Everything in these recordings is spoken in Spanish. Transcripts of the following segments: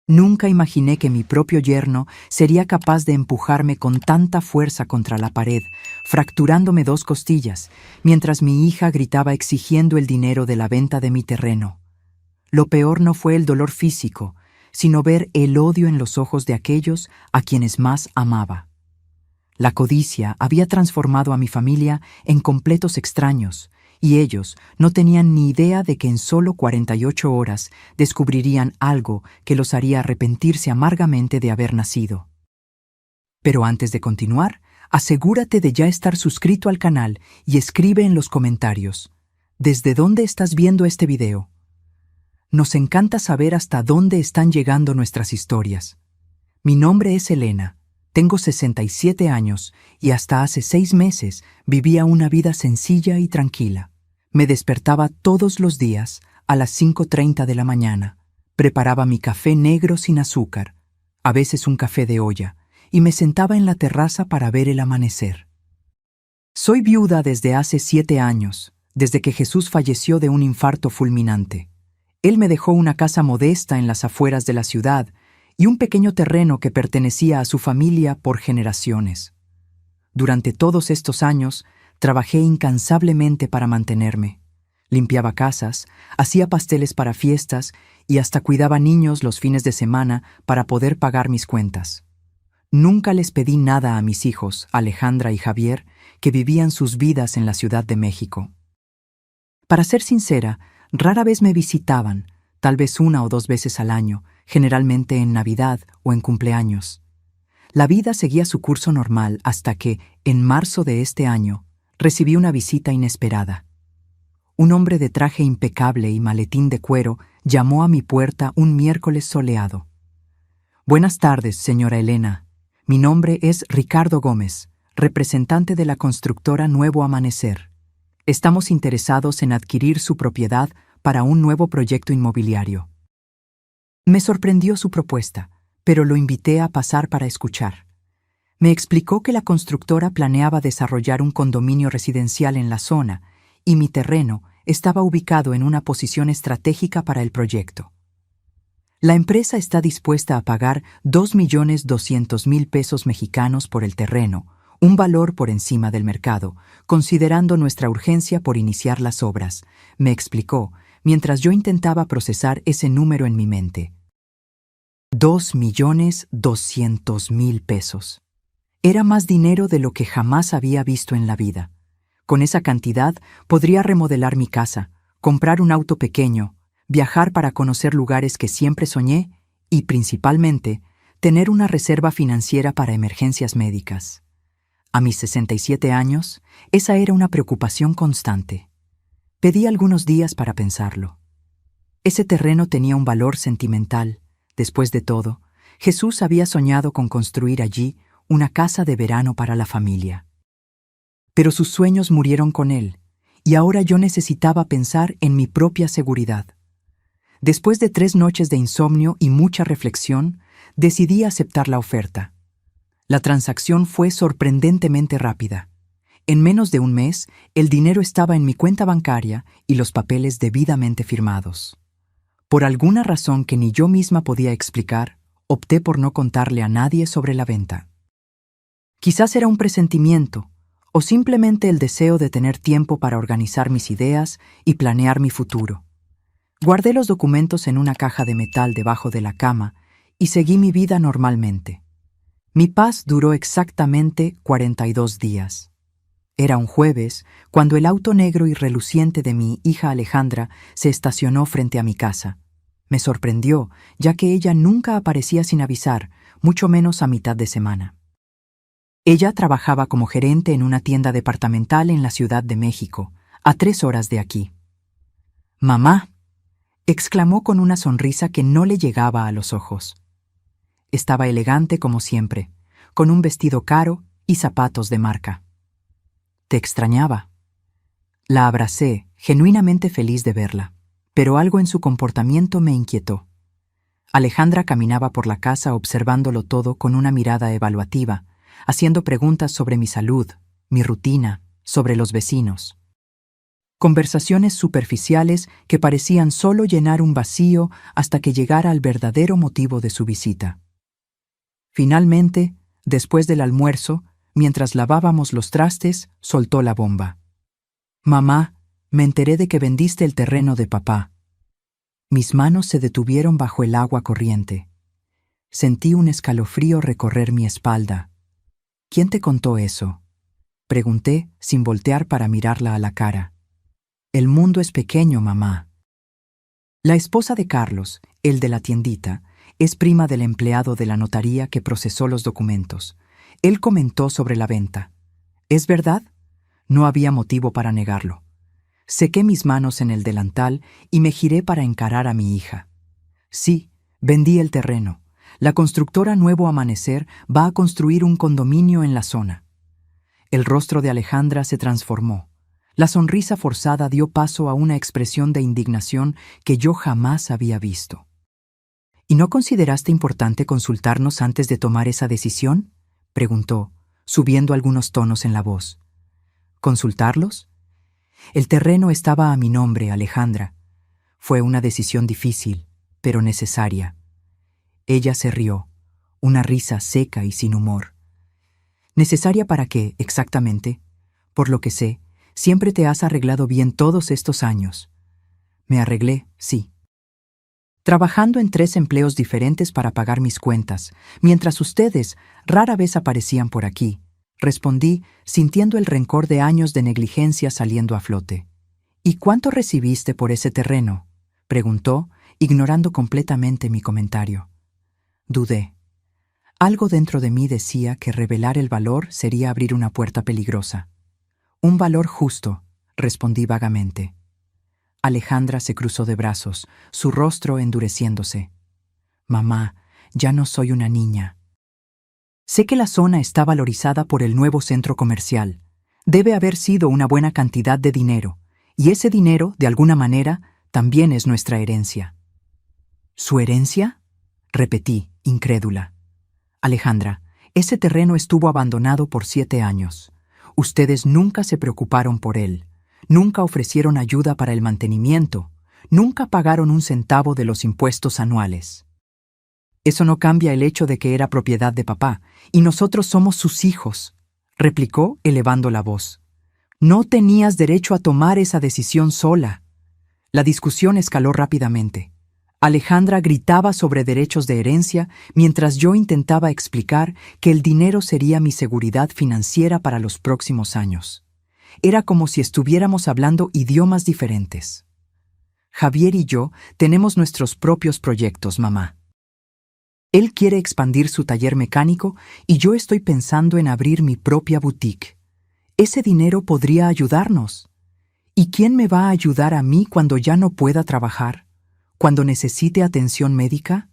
Nunca imaginé que mi propio yerno sería capaz de empujarme con tanta fuerza contra la pared, fracturándome 2 costillas, mientras mi hija gritaba exigiendo el dinero de la venta de mi terreno. Lo peor no fue el dolor físico, sino ver el odio en los ojos de aquellos a quienes más amaba. La codicia había transformado a mi familia en completos extraños, y ellos no tenían ni idea de que en solo 48 horas descubrirían algo que los haría arrepentirse amargamente de haber nacido. Pero antes de continuar, asegúrate de ya estar suscrito al canal y escribe en los comentarios, ¿desde dónde estás viendo este video? Nos encanta saber hasta dónde están llegando nuestras historias. Mi nombre es Elena. Tengo 67 años y hasta hace 6 meses vivía una vida sencilla y tranquila. Me despertaba todos los días a las 5:30 de la mañana. Preparaba mi café negro sin azúcar, a veces un café de olla, y me sentaba en la terraza para ver el amanecer. Soy viuda desde hace 7 años, desde que Jesús falleció de un infarto fulminante. Él me dejó una casa modesta en las afueras de la ciudad y un pequeño terreno que pertenecía a su familia por generaciones. Durante todos estos años, trabajé incansablemente para mantenerme. Limpiaba casas, hacía pasteles para fiestas y hasta cuidaba niños los fines de semana para poder pagar mis cuentas. Nunca les pedí nada a mis hijos, Alejandra y Javier, que vivían sus vidas en la Ciudad de México. Para ser sincera, rara vez me visitaban, tal vez 1 o 2 veces al año, generalmente en Navidad o en cumpleaños. La vida seguía su curso normal hasta que, en marzo de este año, recibí una visita inesperada. Un hombre de traje impecable y maletín de cuero llamó a mi puerta un miércoles soleado. «Buenas tardes, señora Elena. Mi nombre es Ricardo Gómez, representante de la constructora Nuevo Amanecer. Estamos interesados en adquirir su propiedad para un nuevo proyecto inmobiliario». Me sorprendió su propuesta, pero lo invité a pasar para escuchar. Me explicó que la constructora planeaba desarrollar un condominio residencial en la zona y mi terreno estaba ubicado en una posición estratégica para el proyecto. La empresa está dispuesta a pagar 2.200.000 pesos mexicanos por el terreno, un valor por encima del mercado, considerando nuestra urgencia por iniciar las obras, me explicó, mientras yo intentaba procesar ese número en mi mente. 2.200.000 pesos. Era más dinero de lo que jamás había visto en la vida. Con esa cantidad podría remodelar mi casa, comprar un auto pequeño, viajar para conocer lugares que siempre soñé y, principalmente, tener una reserva financiera para emergencias médicas. A mis 67 años, esa era una preocupación constante. Pedí algunos días para pensarlo. Ese terreno tenía un valor sentimental. Después de todo, Jesús había soñado con construir allí una casa de verano para la familia. Pero sus sueños murieron con él, y ahora yo necesitaba pensar en mi propia seguridad. Después de 3 noches de insomnio y mucha reflexión, decidí aceptar la oferta. La transacción fue sorprendentemente rápida. En menos de un mes, el dinero estaba en mi cuenta bancaria y los papeles debidamente firmados. Por alguna razón que ni yo misma podía explicar, opté por no contarle a nadie sobre la venta. Quizás era un presentimiento, o simplemente el deseo de tener tiempo para organizar mis ideas y planear mi futuro. Guardé los documentos en una caja de metal debajo de la cama y seguí mi vida normalmente. Mi paz duró exactamente 42 días. Era un jueves cuando el auto negro y reluciente de mi hija Alejandra se estacionó frente a mi casa. Me sorprendió, ya que ella nunca aparecía sin avisar, mucho menos a mitad de semana. Ella trabajaba como gerente en una tienda departamental en la Ciudad de México, a 3 horas de aquí. «Mamá», exclamó con una sonrisa que no le llegaba a los ojos. Estaba elegante como siempre, con un vestido caro y zapatos de marca. «Te extrañaba». La abracé, genuinamente feliz de verla, pero algo en su comportamiento me inquietó. Alejandra caminaba por la casa observándolo todo con una mirada evaluativa, haciendo preguntas sobre mi salud, mi rutina, sobre los vecinos. Conversaciones superficiales que parecían solo llenar un vacío hasta que llegara al verdadero motivo de su visita. Finalmente, después del almuerzo, mientras lavábamos los trastes, soltó la bomba. «Mamá, me enteré de que vendiste el terreno de papá». Mis manos se detuvieron bajo el agua corriente. Sentí un escalofrío recorrer mi espalda. «¿Quién te contó eso?», pregunté sin voltear para mirarla a la cara. «El mundo es pequeño, mamá». La esposa de Carlos, el de la tiendita, es prima del empleado de la notaría que procesó los documentos. Él comentó sobre la venta. ¿Es verdad? No había motivo para negarlo. Sequé mis manos en el delantal y me giré para encarar a mi hija. Sí, vendí el terreno. La constructora Nuevo Amanecer va a construir un condominio en la zona. El rostro de Alejandra se transformó. La sonrisa forzada dio paso a una expresión de indignación que yo jamás había visto. ¿Y no consideraste importante consultarnos antes de tomar esa decisión?, preguntó, subiendo algunos tonos en la voz. ¿Consultarlos? El terreno estaba a mi nombre, Alejandra. Fue una decisión difícil, pero necesaria. Ella se rió, una risa seca y sin humor. ¿Necesaria para qué, exactamente? Por lo que sé, siempre te has arreglado bien todos estos años. Me arreglé, sí. Trabajando en 3 empleos diferentes para pagar mis cuentas, mientras ustedes rara vez aparecían por aquí, respondí, sintiendo el rencor de años de negligencia saliendo a flote. ¿Y cuánto recibiste por ese terreno?, preguntó, ignorando completamente mi comentario. Dudé. Algo dentro de mí decía que revelar el valor sería abrir una puerta peligrosa. Un valor justo, respondí vagamente. Alejandra se cruzó de brazos, su rostro endureciéndose. Mamá, ya no soy una niña. Sé que la zona está valorizada por el nuevo centro comercial. Debe haber sido una buena cantidad de dinero, y ese dinero, de alguna manera, también es nuestra herencia. ¿Su herencia?, repetí, incrédula. Alejandra, ese terreno estuvo abandonado por 7 años. Ustedes nunca se preocuparon por él. Nunca ofrecieron ayuda para el mantenimiento. Nunca pagaron un centavo de los impuestos anuales. Eso no cambia el hecho de que era propiedad de papá, y nosotros somos sus hijos, replicó elevando la voz. No tenías derecho a tomar esa decisión sola. La discusión escaló rápidamente. Alejandra gritaba sobre derechos de herencia mientras yo intentaba explicar que el dinero sería mi seguridad financiera para los próximos años. Era como si estuviéramos hablando idiomas diferentes. Javier y yo tenemos nuestros propios proyectos, mamá. Él quiere expandir su taller mecánico y yo estoy pensando en abrir mi propia boutique. Ese dinero podría ayudarnos. ¿Y quién me va a ayudar a mí cuando ya no pueda trabajar? ¿Cuando necesite atención médica?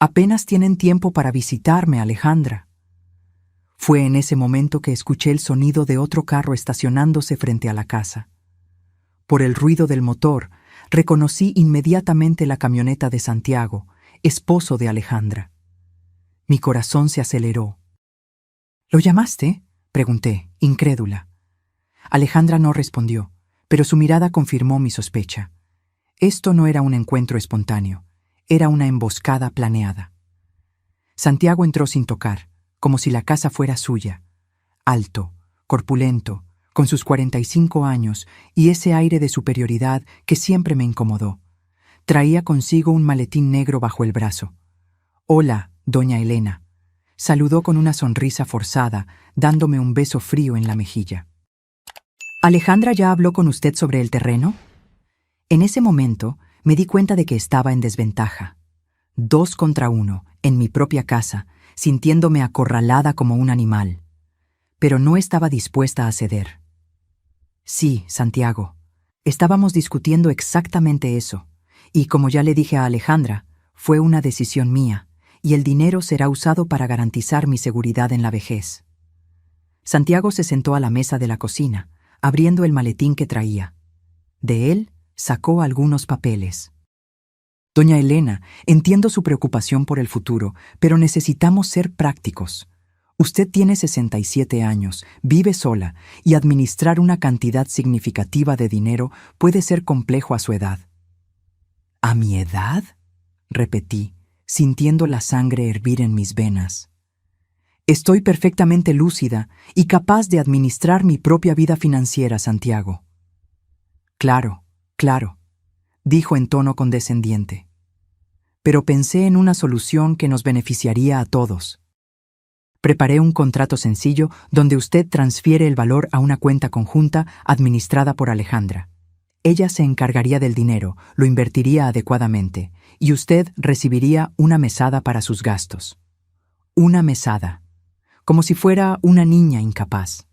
Apenas tienen tiempo para visitarme, Alejandra. Fue en ese momento que escuché el sonido de otro carro estacionándose frente a la casa. Por el ruido del motor, reconocí inmediatamente la camioneta de Santiago, esposo de Alejandra. Mi corazón se aceleró. ¿Lo llamaste?, pregunté, incrédula. Alejandra no respondió, pero su mirada confirmó mi sospecha. Esto no era un encuentro espontáneo, era una emboscada planeada. Santiago entró sin tocar, como si la casa fuera suya. Alto, corpulento, con sus 45 años y ese aire de superioridad que siempre me incomodó. Traía consigo un maletín negro bajo el brazo. «Hola, doña Elena», saludó con una sonrisa forzada, dándome un beso frío en la mejilla. «¿Alejandra ya habló con usted sobre el terreno?». En ese momento me di cuenta de que estaba en desventaja. 2 contra 1, en mi propia casa, sintiéndome acorralada como un animal. Pero no estaba dispuesta a ceder. Sí, Santiago, estábamos discutiendo exactamente eso, y como ya le dije a Alejandra, fue una decisión mía, y el dinero será usado para garantizar mi seguridad en la vejez. Santiago se sentó a la mesa de la cocina, abriendo el maletín que traía. De él sacó algunos papeles. «Doña Elena, entiendo su preocupación por el futuro, pero necesitamos ser prácticos. Usted tiene 67 años, vive sola, y administrar una cantidad significativa de dinero puede ser complejo a su edad. ¿A mi edad?, repetí, sintiendo la sangre hervir en mis venas. Estoy perfectamente lúcida y capaz de administrar mi propia vida financiera, Santiago. Claro, claro, dijo en tono condescendiente. Pero pensé en una solución que nos beneficiaría a todos. Preparé un contrato sencillo donde usted transfiere el valor a una cuenta conjunta administrada por Alejandra. Ella se encargaría del dinero, lo invertiría adecuadamente, y usted recibiría una mesada para sus gastos. Una mesada, como si fuera una niña incapaz.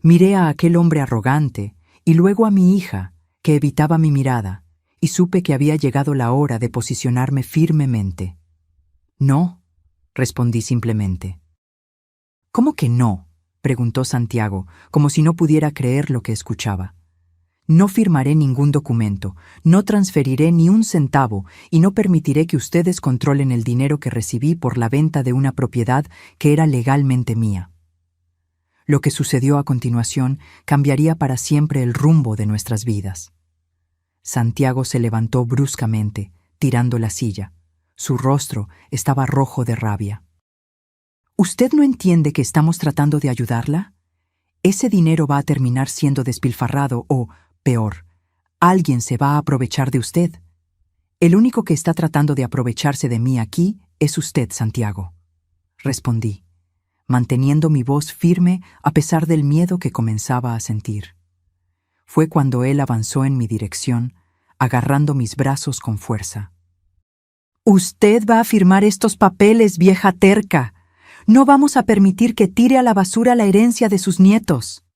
Miré a aquel hombre arrogante y luego a mi hija, que evitaba mi mirada, y supe que había llegado la hora de posicionarme firmemente. No, respondí simplemente. ¿Cómo que no?, preguntó Santiago, como si no pudiera creer lo que escuchaba. No firmaré ningún documento, no transferiré ni un centavo y no permitiré que ustedes controlen el dinero que recibí por la venta de una propiedad que era legalmente mía. Lo que sucedió a continuación cambiaría para siempre el rumbo de nuestras vidas. Santiago se levantó bruscamente, tirando la silla. Su rostro estaba rojo de rabia. ¿Usted no entiende que estamos tratando de ayudarla? Ese dinero va a terminar siendo despilfarrado o, peor, alguien se va a aprovechar de usted. El único que está tratando de aprovecharse de mí aquí es usted, Santiago, respondí, manteniendo mi voz firme a pesar del miedo que comenzaba a sentir. Fue cuando él avanzó en mi dirección, agarrando mis brazos con fuerza. «Usted va a firmar estos papeles, vieja terca. No vamos a permitir que tire a la basura la herencia de sus nietos».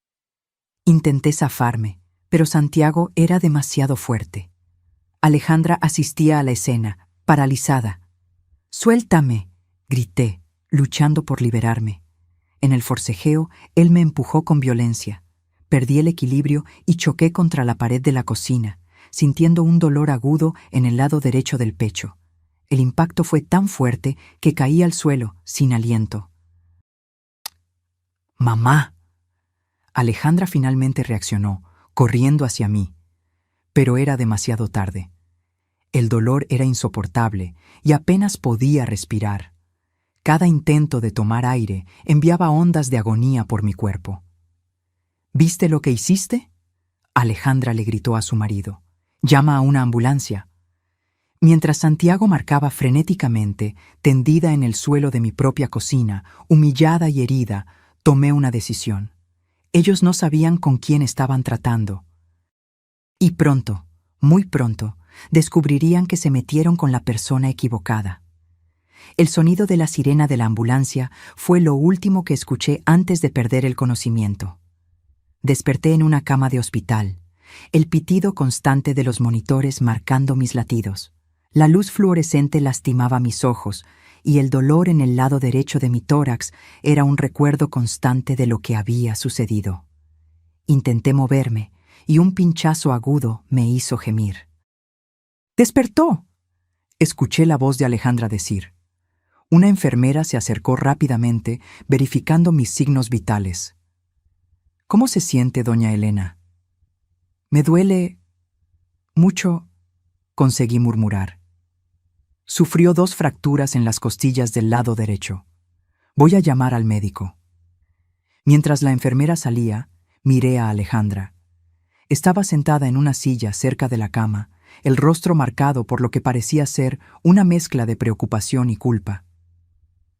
Intenté zafarme, pero Santiago era demasiado fuerte. Alejandra asistía a la escena, paralizada. «Suéltame», grité, luchando por liberarme. En el forcejeo, él me empujó con violencia. Perdí el equilibrio y choqué contra la pared de la cocina, sintiendo un dolor agudo en el lado derecho del pecho. El impacto fue tan fuerte que caí al suelo, sin aliento. «¡Mamá!». Alejandra finalmente reaccionó, corriendo hacia mí. Pero era demasiado tarde. El dolor era insoportable y apenas podía respirar. Cada intento de tomar aire enviaba ondas de agonía por mi cuerpo. «¿Viste lo que hiciste?», Alejandra le gritó a su marido. «Llama a una ambulancia». Mientras Santiago marcaba frenéticamente, tendida en el suelo de mi propia cocina, humillada y herida, tomé una decisión. Ellos no sabían con quién estaban tratando. Y pronto, muy pronto, descubrirían que se metieron con la persona equivocada. El sonido de la sirena de la ambulancia fue lo último que escuché antes de perder el conocimiento. Desperté en una cama de hospital, el pitido constante de los monitores marcando mis latidos. La luz fluorescente lastimaba mis ojos y el dolor en el lado derecho de mi tórax era un recuerdo constante de lo que había sucedido. Intenté moverme y un pinchazo agudo me hizo gemir. «¡Despertó!», escuché la voz de Alejandra decir. Una enfermera se acercó rápidamente, verificando mis signos vitales. «¿Cómo se siente, doña Elena?». «Me duele mucho», conseguí murmurar. «Sufrió 2 fracturas en las costillas del lado derecho. Voy a llamar al médico». Mientras la enfermera salía, miré a Alejandra. Estaba sentada en una silla cerca de la cama, el rostro marcado por lo que parecía ser una mezcla de preocupación y culpa.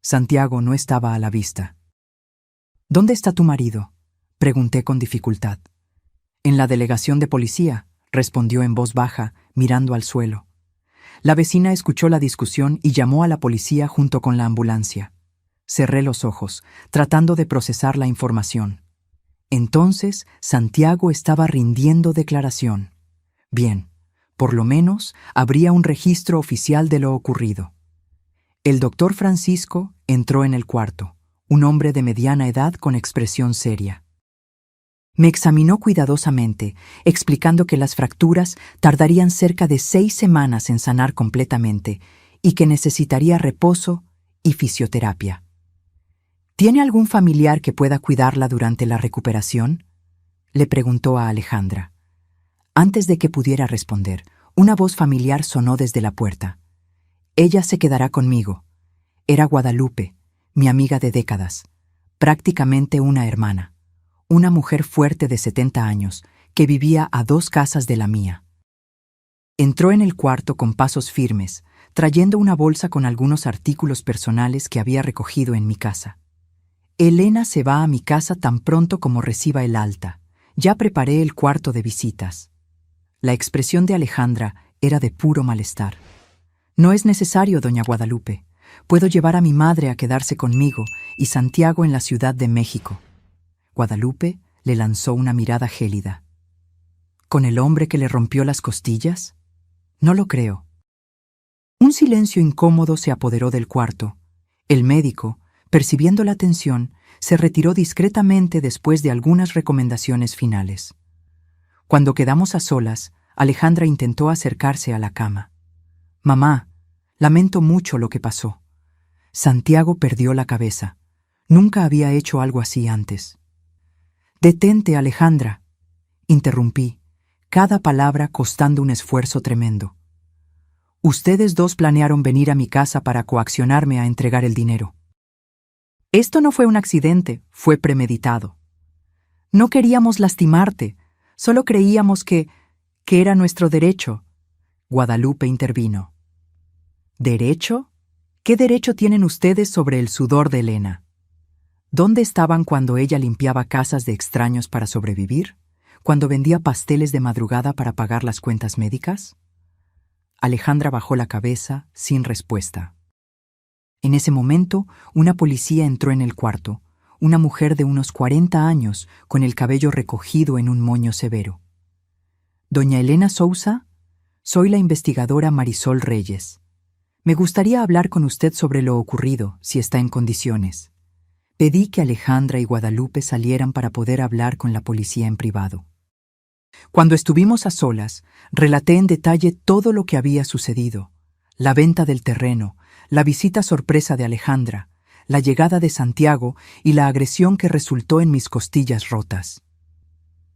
Santiago no estaba a la vista. «¿Dónde está tu marido?», pregunté con dificultad. «En la delegación de policía», respondió en voz baja, mirando al suelo. La vecina escuchó la discusión y llamó a la policía junto con la ambulancia. Cerré los ojos, tratando de procesar la información. Entonces, Santiago estaba rindiendo declaración. Bien, por lo menos habría un registro oficial de lo ocurrido. El doctor Francisco entró en el cuarto, un hombre de mediana edad con expresión seria. Me examinó cuidadosamente, explicando que las fracturas tardarían cerca de 6 semanas en sanar completamente y que necesitaría reposo y fisioterapia. ¿Tiene algún familiar que pueda cuidarla durante la recuperación?, le preguntó a Alejandra. Antes de que pudiera responder, una voz familiar sonó desde la puerta. Ella se quedará conmigo. Era Guadalupe, mi amiga de décadas, prácticamente una hermana, una mujer fuerte de 70 años, que vivía a 2 casas de la mía. Entró en el cuarto con pasos firmes, trayendo una bolsa con algunos artículos personales que había recogido en mi casa. Elena se va a mi casa tan pronto como reciba el alta. Ya preparé el cuarto de visitas. La expresión de Alejandra era de puro malestar. No es necesario, doña Guadalupe. Puedo llevar a mi madre a quedarse conmigo y Santiago en la Ciudad de México. Guadalupe le lanzó una mirada gélida. ¿Con el hombre que le rompió las costillas? No lo creo. Un silencio incómodo se apoderó del cuarto. El médico, percibiendo la tensión, se retiró discretamente después de algunas recomendaciones finales. Cuando quedamos a solas, Alejandra intentó acercarse a la cama. «Mamá, lamento mucho lo que pasó. Santiago perdió la cabeza. Nunca había hecho algo así antes». «Detente, Alejandra», interrumpí, cada palabra costando un esfuerzo tremendo. «Ustedes dos planearon venir a mi casa para coaccionarme a entregar el dinero. Esto no fue un accidente, fue premeditado. No queríamos lastimarte, solo creíamos que era nuestro derecho». Guadalupe intervino. ¿Derecho? ¿Qué derecho tienen ustedes sobre el sudor de Elena? ¿Dónde estaban cuando ella limpiaba casas de extraños para sobrevivir? ¿Cuando vendía pasteles de madrugada para pagar las cuentas médicas? Alejandra bajó la cabeza sin respuesta. En ese momento, una policía entró en el cuarto, una mujer de unos 40 años con el cabello recogido en un moño severo. «Doña Elena Sousa, soy la investigadora Marisol Reyes. Me gustaría hablar con usted sobre lo ocurrido, si está en condiciones». Pedí que Alejandra y Guadalupe salieran para poder hablar con la policía en privado. Cuando estuvimos a solas, relaté en detalle todo lo que había sucedido: la venta del terreno, la visita sorpresa de Alejandra, la llegada de Santiago y la agresión que resultó en mis costillas rotas.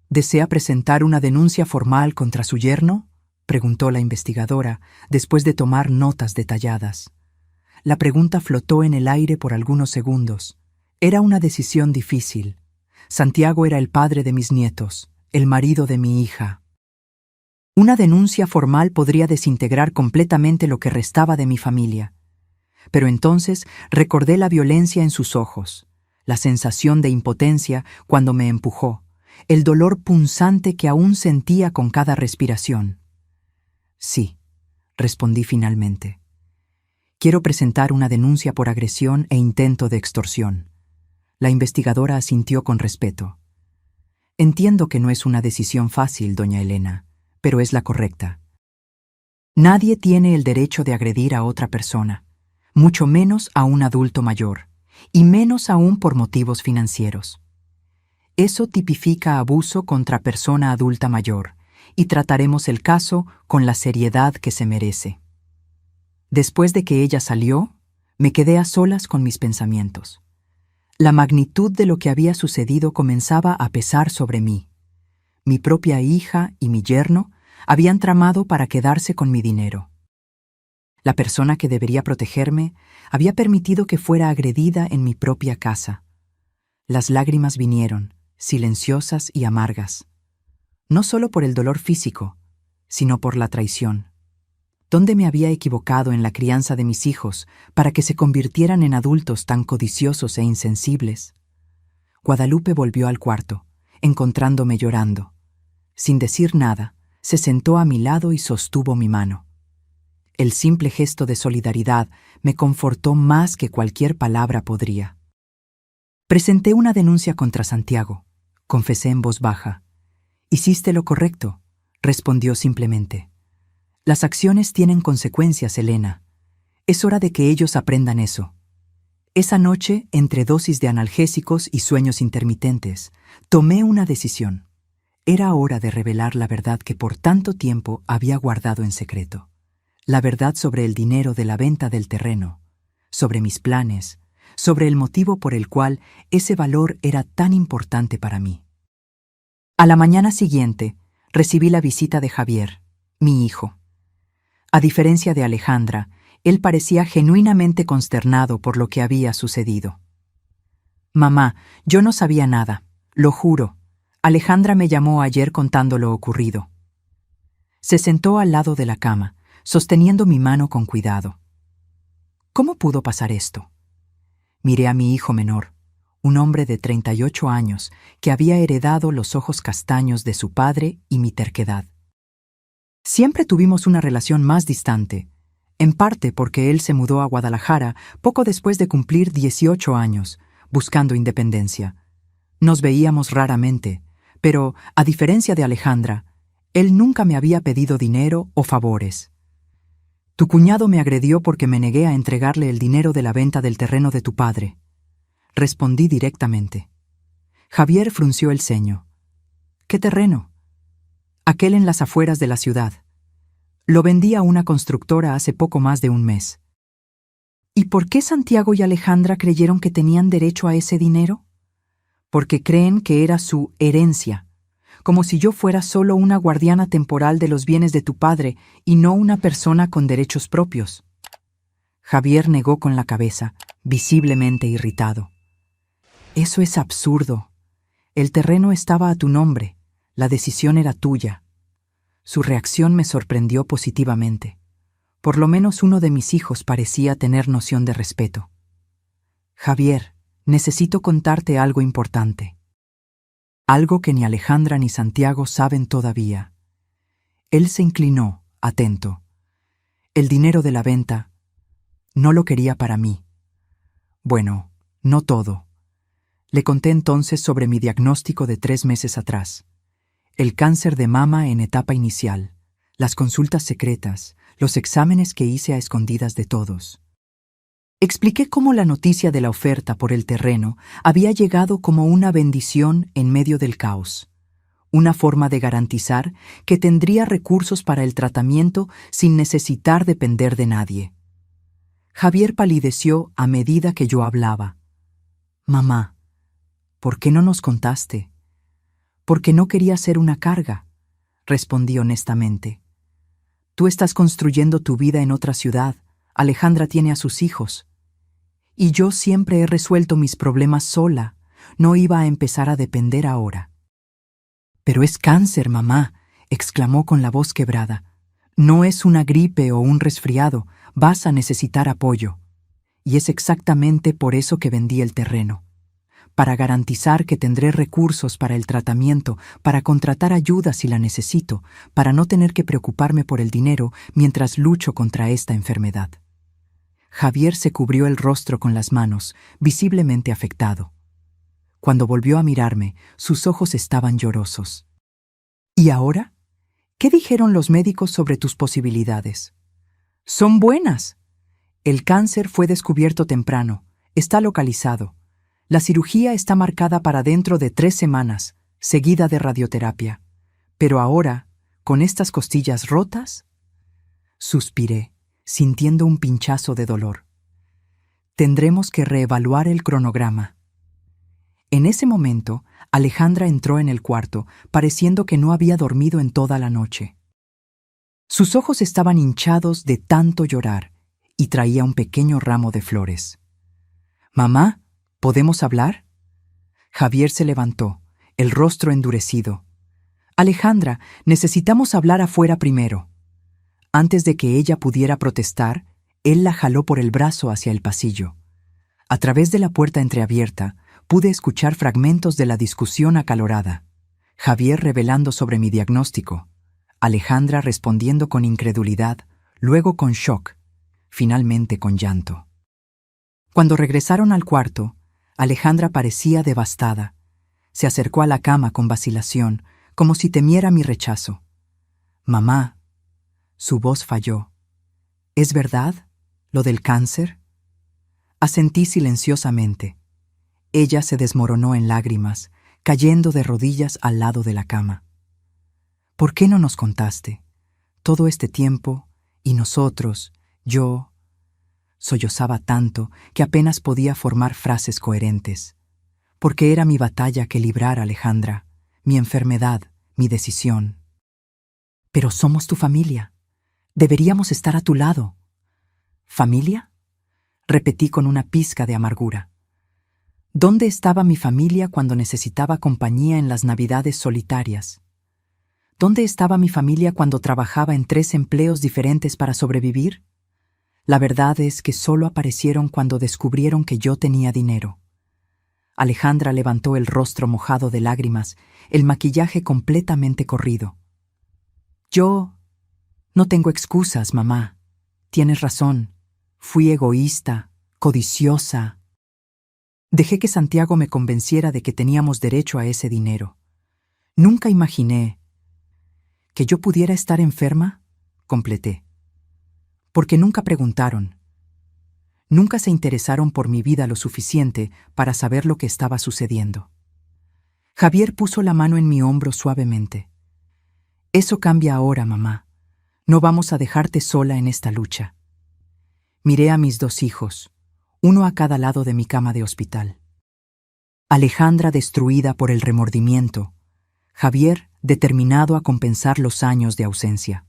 ¿Desea presentar una denuncia formal contra su yerno?, preguntó la investigadora, después de tomar notas detalladas. La pregunta flotó en el aire por algunos segundos. Era una decisión difícil. Santiago era el padre de mis nietos, el marido de mi hija. Una denuncia formal podría desintegrar completamente lo que restaba de mi familia. Pero entonces recordé la violencia en sus ojos, la sensación de impotencia cuando me empujó, el dolor punzante que aún sentía con cada respiración. «Sí», respondí finalmente. «Quiero presentar una denuncia por agresión e intento de extorsión». La investigadora asintió con respeto. «Entiendo que no es una decisión fácil, doña Elena, pero es la correcta. Nadie tiene el derecho de agredir a otra persona, mucho menos a un adulto mayor, y menos aún por motivos financieros. Eso tipifica abuso contra persona adulta mayor, y trataremos el caso con la seriedad que se merece». Después de que ella salió, me quedé a solas con mis pensamientos. La magnitud de lo que había sucedido comenzaba a pesar sobre mí. Mi propia hija y mi yerno habían tramado para quedarse con mi dinero. La persona que debería protegerme había permitido que fuera agredida en mi propia casa. Las lágrimas vinieron, silenciosas y amargas, no solo por el dolor físico, sino por la traición. ¿Dónde me había equivocado en la crianza de mis hijos para que se convirtieran en adultos tan codiciosos e insensibles? Guadalupe volvió al cuarto, encontrándome llorando. Sin decir nada, se sentó a mi lado y sostuvo mi mano. El simple gesto de solidaridad me confortó más que cualquier palabra podría. «Presenté una denuncia contra Santiago», confesé en voz baja. «Hiciste lo correcto», respondió simplemente. «Las acciones tienen consecuencias, Elena. Es hora de que ellos aprendan eso». Esa noche, entre dosis de analgésicos y sueños intermitentes, tomé una decisión. Era hora de revelar la verdad que por tanto tiempo había guardado en secreto. La verdad sobre el dinero de la venta del terreno, sobre mis planes, sobre el motivo por el cual ese valor era tan importante para mí. A la mañana siguiente, recibí la visita de Javier, mi hijo. A diferencia de Alejandra, él parecía genuinamente consternado por lo que había sucedido. «Mamá, yo no sabía nada, lo juro. Alejandra me llamó ayer contando lo ocurrido». Se sentó al lado de la cama, sosteniendo mi mano con cuidado. «¿Cómo pudo pasar esto?». Miré a mi hijo menor, un hombre de 38 años que había heredado los ojos castaños de su padre y mi terquedad. Siempre tuvimos una relación más distante, en parte porque él se mudó a Guadalajara poco después de cumplir 18 años, buscando independencia. Nos veíamos raramente, pero, a diferencia de Alejandra, él nunca me había pedido dinero o favores. «Tu cuñado me agredió porque me negué a entregarle el dinero de la venta del terreno de tu padre», respondí directamente. Javier frunció el ceño. «¿Qué terreno?». «Aquel en las afueras de la ciudad. Lo vendí a una constructora hace poco más de un mes». «¿Y por qué Santiago y Alejandra creyeron que tenían derecho a ese dinero?». «Porque creen que era su herencia, como si yo fuera solo una guardiana temporal de los bienes de tu padre y no una persona con derechos propios». Javier negó con la cabeza, visiblemente irritado. «Eso es absurdo. El terreno estaba a tu nombre, la decisión era tuya». Su reacción me sorprendió positivamente. Por lo menos uno de mis hijos parecía tener noción de respeto. «Javier, necesito contarte algo importante. Algo que ni Alejandra ni Santiago saben todavía». Él se inclinó, atento. «El dinero de la venta no lo quería para mí». «Bueno, no todo». Le conté entonces sobre mi diagnóstico de 3 meses atrás. El cáncer de mama en etapa inicial, las consultas secretas, los exámenes que hice a escondidas de todos. Expliqué cómo la noticia de la oferta por el terreno había llegado como una bendición en medio del caos, una forma de garantizar que tendría recursos para el tratamiento sin necesitar depender de nadie. Javier palideció a medida que yo hablaba. «Mamá, ¿por qué no nos contaste?». «Porque no quería ser una carga», respondí honestamente. «Tú estás construyendo tu vida en otra ciudad, Alejandra tiene a sus hijos. Y yo siempre he resuelto mis problemas sola, no iba a empezar a depender ahora». «Pero es cáncer, mamá», exclamó con la voz quebrada. «No es una gripe o un resfriado, vas a necesitar apoyo». Y es exactamente por eso que vendí el terreno. Para garantizar que tendré recursos para el tratamiento, para contratar ayuda si la necesito, para no tener que preocuparme por el dinero mientras lucho contra esta enfermedad. Javier se cubrió el rostro con las manos, visiblemente afectado. Cuando volvió a mirarme, sus ojos estaban llorosos. «¿Y ahora? ¿Qué dijeron los médicos sobre tus posibilidades?». «Son buenas. El cáncer fue descubierto temprano, está localizado. La cirugía está marcada para dentro de 3 semanas, seguida de radioterapia. Pero ahora, con estas costillas rotas…». Suspiré, sintiendo un pinchazo de dolor. «Tendremos que reevaluar el cronograma». En ese momento, Alejandra entró en el cuarto, pareciendo que no había dormido en toda la noche. Sus ojos estaban hinchados de tanto llorar y traía un pequeño ramo de flores. «Mamá, ¿podemos hablar?». Javier se levantó, el rostro endurecido. «Alejandra, necesitamos hablar afuera primero». Antes de que ella pudiera protestar, él la jaló por el brazo hacia el pasillo. A través de la puerta entreabierta, pude escuchar fragmentos de la discusión acalorada. Javier revelando sobre mi diagnóstico, Alejandra respondiendo con incredulidad, luego con shock, finalmente con llanto. Cuando regresaron al cuarto, Alejandra parecía devastada. Se acercó a la cama con vacilación, como si temiera mi rechazo. «Mamá», su voz falló. «¿Es verdad, lo del cáncer?». Asentí silenciosamente. Ella se desmoronó en lágrimas, cayendo de rodillas al lado de la cama. «¿Por qué no nos contaste? Todo este tiempo, y nosotros, yo…». Sollozaba tanto que apenas podía formar frases coherentes. Porque era mi batalla que librar, Alejandra, mi enfermedad, mi decisión. Pero somos tu familia. Deberíamos estar a tu lado. ¿Familia? Repetí con una pizca de amargura. ¿Dónde estaba mi familia cuando necesitaba compañía en las navidades solitarias? ¿Dónde estaba mi familia cuando trabajaba en 3 empleos diferentes para sobrevivir? La verdad es que solo aparecieron cuando descubrieron que yo tenía dinero. Alejandra levantó el rostro mojado de lágrimas, el maquillaje completamente corrido. Yo no tengo excusas, mamá. Tienes razón. Fui egoísta, codiciosa. Dejé que Santiago me convenciera de que teníamos derecho a ese dinero. Nunca imaginé que yo pudiera estar enferma, completé. Porque nunca preguntaron. Nunca se interesaron por mi vida lo suficiente para saber lo que estaba sucediendo. Javier puso la mano en mi hombro suavemente. Eso cambia ahora, mamá. No vamos a dejarte sola en esta lucha. Miré a mis 2 hijos, uno a cada lado de mi cama de hospital. Alejandra destruida por el remordimiento, Javier determinado a compensar los años de ausencia.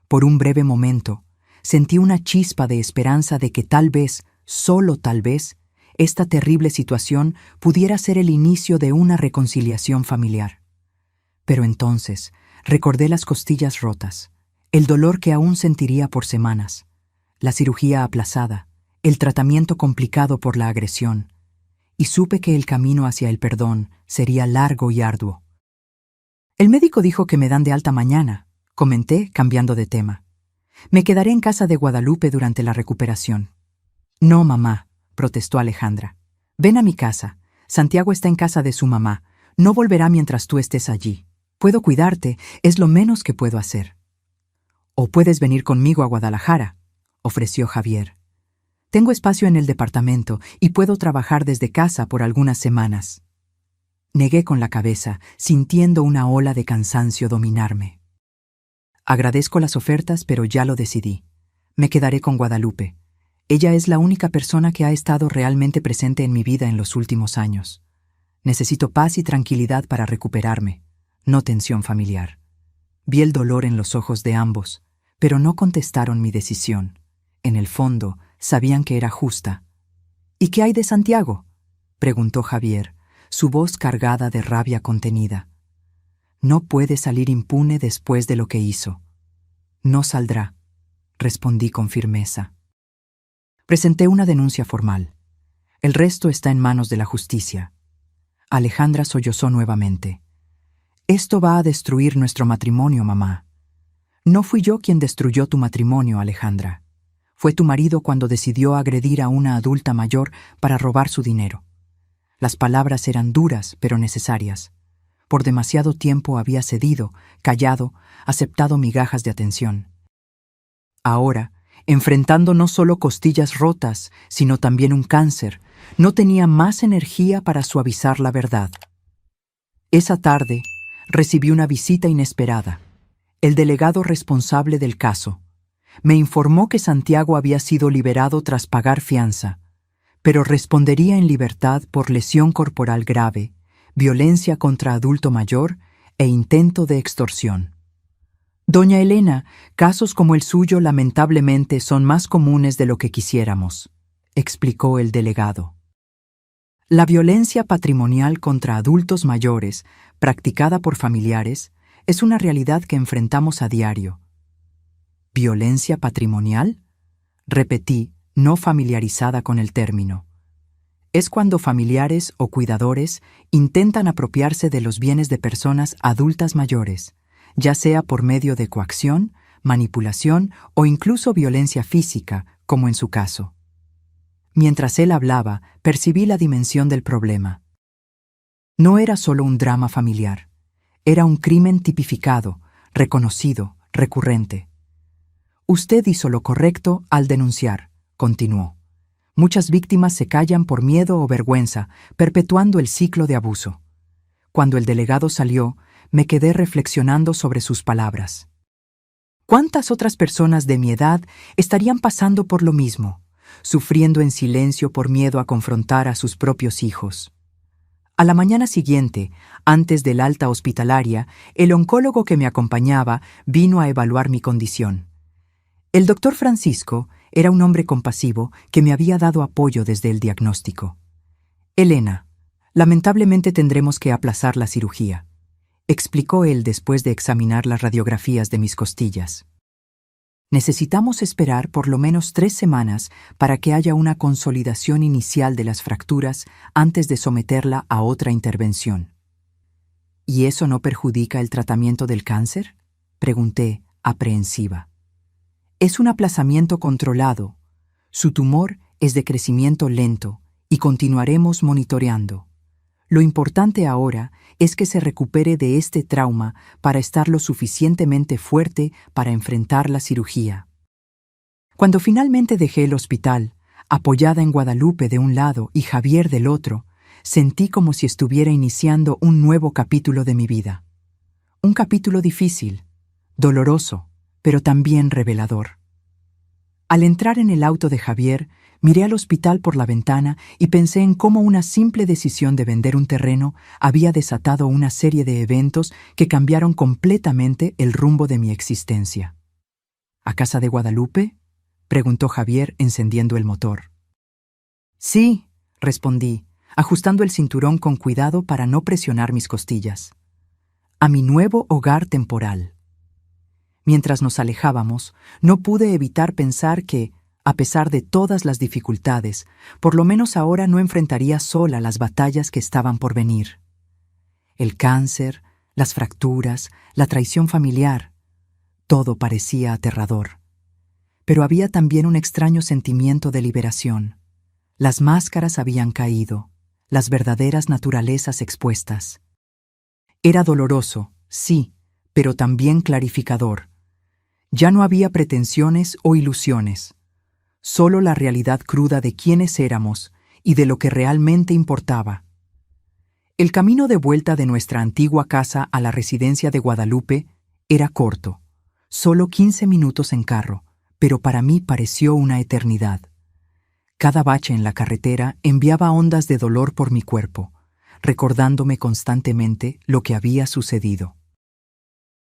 Por un breve momento, sentí una chispa de esperanza de que tal vez, solo tal vez, esta terrible situación pudiera ser el inicio de una reconciliación familiar. Pero entonces recordé las costillas rotas, el dolor que aún sentiría por semanas, la cirugía aplazada, el tratamiento complicado por la agresión, y supe que el camino hacia el perdón sería largo y arduo. El médico dijo que me dan de alta mañana, comenté cambiando de tema. Me quedaré en casa de Guadalupe durante la recuperación. No, mamá, protestó Alejandra. Ven a mi casa. Santiago está en casa de su mamá. No volverá mientras tú estés allí. Puedo cuidarte, es lo menos que puedo hacer. O puedes venir conmigo a Guadalajara, ofreció Javier. Tengo espacio en el departamento y puedo trabajar desde casa por algunas semanas. Negué con la cabeza, sintiendo una ola de cansancio dominarme. Agradezco las ofertas, pero ya lo decidí. Me quedaré con Guadalupe. Ella es la única persona que ha estado realmente presente en mi vida en los últimos años. Necesito paz y tranquilidad para recuperarme, no tensión familiar. Vi el dolor en los ojos de ambos, pero no contestaron mi decisión. En el fondo, sabían que era justa. ¿Y qué hay de Santiago?, preguntó Javier, su voz cargada de rabia contenida. No puede salir impune después de lo que hizo. No saldrá, respondí con firmeza. Presenté una denuncia formal. El resto está en manos de la justicia. Alejandra sollozó nuevamente. Esto va a destruir nuestro matrimonio, mamá. No fui yo quien destruyó tu matrimonio, Alejandra. Fue tu marido cuando decidió agredir a una adulta mayor para robar su dinero. Las palabras eran duras, pero necesarias. Por demasiado tiempo había cedido, callado, aceptado migajas de atención. Ahora, enfrentando no solo costillas rotas, sino también un cáncer, no tenía más energía para suavizar la verdad. Esa tarde, recibí una visita inesperada. El delegado responsable del caso me informó que Santiago había sido liberado tras pagar fianza, pero respondería en libertad por lesión corporal grave, violencia contra adulto mayor e intento de extorsión. Doña Elena, casos como el suyo lamentablemente son más comunes de lo que quisiéramos, explicó el delegado. La violencia patrimonial contra adultos mayores, practicada por familiares, es una realidad que enfrentamos a diario. ¿Violencia patrimonial?, repetí, no familiarizada con el término. Es cuando familiares o cuidadores intentan apropiarse de los bienes de personas adultas mayores, ya sea por medio de coacción, manipulación o incluso violencia física, como en su caso. Mientras él hablaba, percibí la dimensión del problema. No era solo un drama familiar, era un crimen tipificado, reconocido, recurrente. Usted hizo lo correcto al denunciar, continuó. Muchas víctimas se callan por miedo o vergüenza, perpetuando el ciclo de abuso. Cuando el delegado salió, me quedé reflexionando sobre sus palabras. ¿Cuántas otras personas de mi edad estarían pasando por lo mismo, sufriendo en silencio por miedo a confrontar a sus propios hijos. A la mañana siguiente, antes del alta hospitalaria, el oncólogo que me acompañaba vino a evaluar mi condición. El doctor Francisco era un hombre compasivo que me había dado apoyo desde el diagnóstico. «Elena, lamentablemente tendremos que aplazar la cirugía», explicó él después de examinar las radiografías de mis costillas. «Necesitamos esperar por lo menos 3 semanas para que haya una consolidación inicial de las fracturas antes de someterla a otra intervención». «¿Y eso no perjudica el tratamiento del cáncer?», pregunté, aprehensiva. «Es un aplazamiento controlado. Su tumor es de crecimiento lento y continuaremos monitoreando. Lo importante ahora es que se recupere de este trauma para estar lo suficientemente fuerte para enfrentar la cirugía». Cuando finalmente dejé el hospital, apoyada en Guadalupe de un lado y Javier del otro, sentí como si estuviera iniciando un nuevo capítulo de mi vida. Un capítulo difícil, doloroso, pero también revelador. Al entrar en el auto de Javier, miré al hospital por la ventana y pensé en cómo una simple decisión de vender un terreno había desatado una serie de eventos que cambiaron completamente el rumbo de mi existencia. «¿A casa de Guadalupe?», preguntó Javier encendiendo el motor. «Sí», respondí, ajustando el cinturón con cuidado para no presionar mis costillas. «A mi nuevo hogar temporal». Mientras nos alejábamos, no pude evitar pensar que, a pesar de todas las dificultades, por lo menos ahora no enfrentaría sola las batallas que estaban por venir. El cáncer, las fracturas, la traición familiar, todo parecía aterrador. Pero había también un extraño sentimiento de liberación. Las máscaras habían caído, las verdaderas naturalezas expuestas. Era doloroso, sí, pero también clarificador. Ya no había pretensiones o ilusiones, solo la realidad cruda de quiénes éramos y de lo que realmente importaba. El camino de vuelta de nuestra antigua casa a la residencia de Guadalupe era corto, solo 15 minutos en carro, pero para mí pareció una eternidad. Cada bache en la carretera enviaba ondas de dolor por mi cuerpo, recordándome constantemente lo que había sucedido.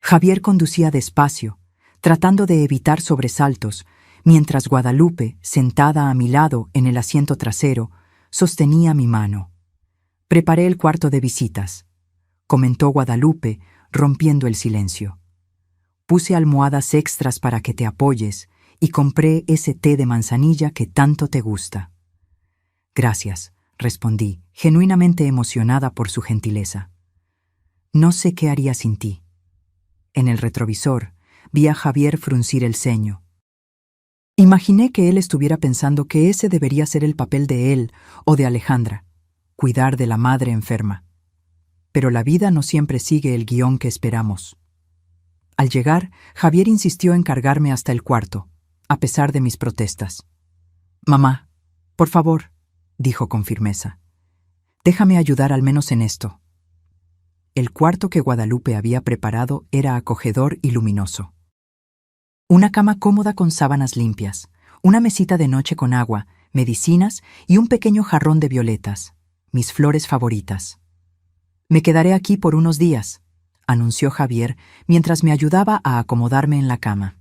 Javier conducía despacio, tratando de evitar sobresaltos, mientras Guadalupe, sentada a mi lado en el asiento trasero, sostenía mi mano. «Preparé el cuarto de visitas», comentó Guadalupe, rompiendo el silencio. «Puse almohadas extras para que te apoyes y compré ese té de manzanilla que tanto te gusta». «Gracias», respondí, genuinamente emocionada por su gentileza. «No sé qué haría sin ti». En el retrovisor, vi a Javier fruncir el ceño. Imaginé que él estuviera pensando que ese debería ser el papel de él o de Alejandra, cuidar de la madre enferma. Pero la vida no siempre sigue el guión que esperamos. Al llegar, Javier insistió en cargarme hasta el cuarto, a pesar de mis protestas. «Mamá, por favor», dijo con firmeza, «déjame ayudar al menos en esto». El cuarto que Guadalupe había preparado era acogedor y luminoso. Una cama cómoda con sábanas limpias, una mesita de noche con agua, medicinas y un pequeño jarrón de violetas, mis flores favoritas. «Me quedaré aquí por unos días», anunció Javier mientras me ayudaba a acomodarme en la cama.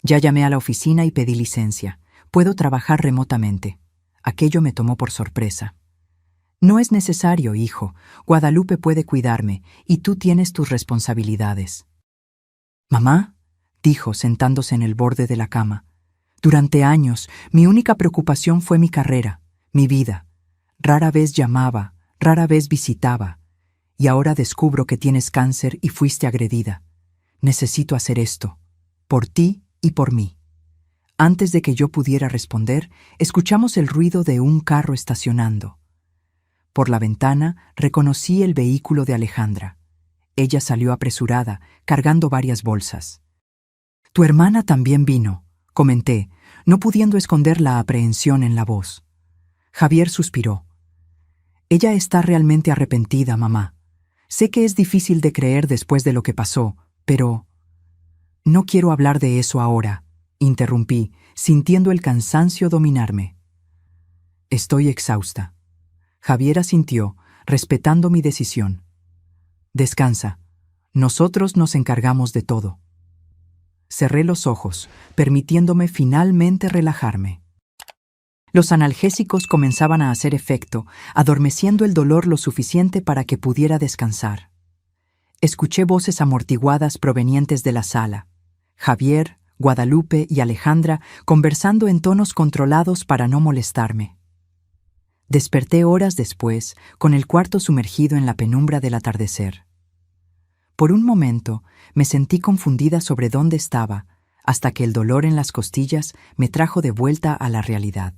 «Ya llamé a la oficina y pedí licencia. Puedo trabajar remotamente». Aquello me tomó por sorpresa. «No es necesario, hijo. Guadalupe puede cuidarme y tú tienes tus responsabilidades». «Mamá», dijo sentándose en el borde de la cama, «durante años mi única preocupación fue mi carrera, mi vida. Rara vez llamaba, rara vez visitaba. Y ahora descubro que tienes cáncer y fuiste agredida. Necesito hacer esto, por ti y por mí». Antes de que yo pudiera responder, escuchamos el ruido de un carro estacionando. Por la ventana reconocí el vehículo de Alejandra. Ella salió apresurada, cargando varias bolsas. «Tu hermana también vino», comenté, no pudiendo esconder la aprehensión en la voz. Javier suspiró. «Ella está realmente arrepentida, mamá. Sé que es difícil de creer después de lo que pasó, pero...» «No quiero hablar de eso ahora», interrumpí, sintiendo el cansancio dominarme. Estoy exhausta. Javier asintió, respetando mi decisión. Descansa. Nosotros nos encargamos de todo. Cerré los ojos, permitiéndome finalmente relajarme. Los analgésicos comenzaban a hacer efecto, adormeciendo el dolor lo suficiente para que pudiera descansar. Escuché voces amortiguadas provenientes de la sala. Javier, Guadalupe y Alejandra conversando en tonos controlados para no molestarme. Desperté horas después, con el cuarto sumergido en la penumbra del atardecer. Por un momento me sentí confundida sobre dónde estaba, hasta que el dolor en las costillas me trajo de vuelta a la realidad.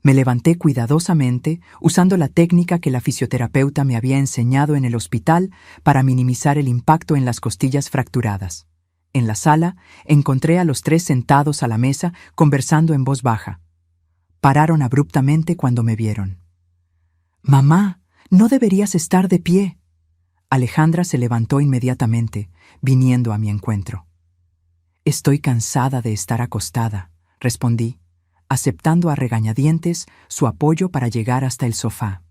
Me levanté cuidadosamente, usando la técnica que la fisioterapeuta me había enseñado en el hospital para minimizar el impacto en las costillas fracturadas. En la sala, encontré a los tres sentados a la mesa, conversando en voz baja. Pararon abruptamente cuando me vieron. «Mamá, no deberías estar de pie». Alejandra se levantó inmediatamente, viniendo a mi encuentro. «Estoy cansada de estar acostada», respondí, aceptando a regañadientes su apoyo para llegar hasta el sofá.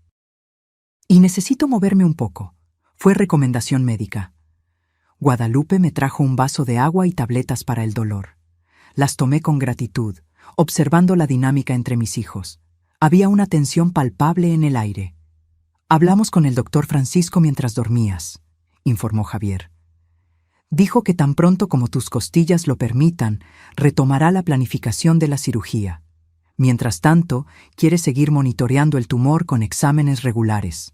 «Y necesito moverme un poco», fue recomendación médica. Guadalupe me trajo un vaso de agua y tabletas para el dolor. Las tomé con gratitud, observando la dinámica entre mis hijos. Había una tensión palpable en el aire. «Hablamos con el doctor Francisco mientras dormías», informó Javier. «Dijo que tan pronto como tus costillas lo permitan, retomará la planificación de la cirugía. Mientras tanto, quiere seguir monitoreando el tumor con exámenes regulares».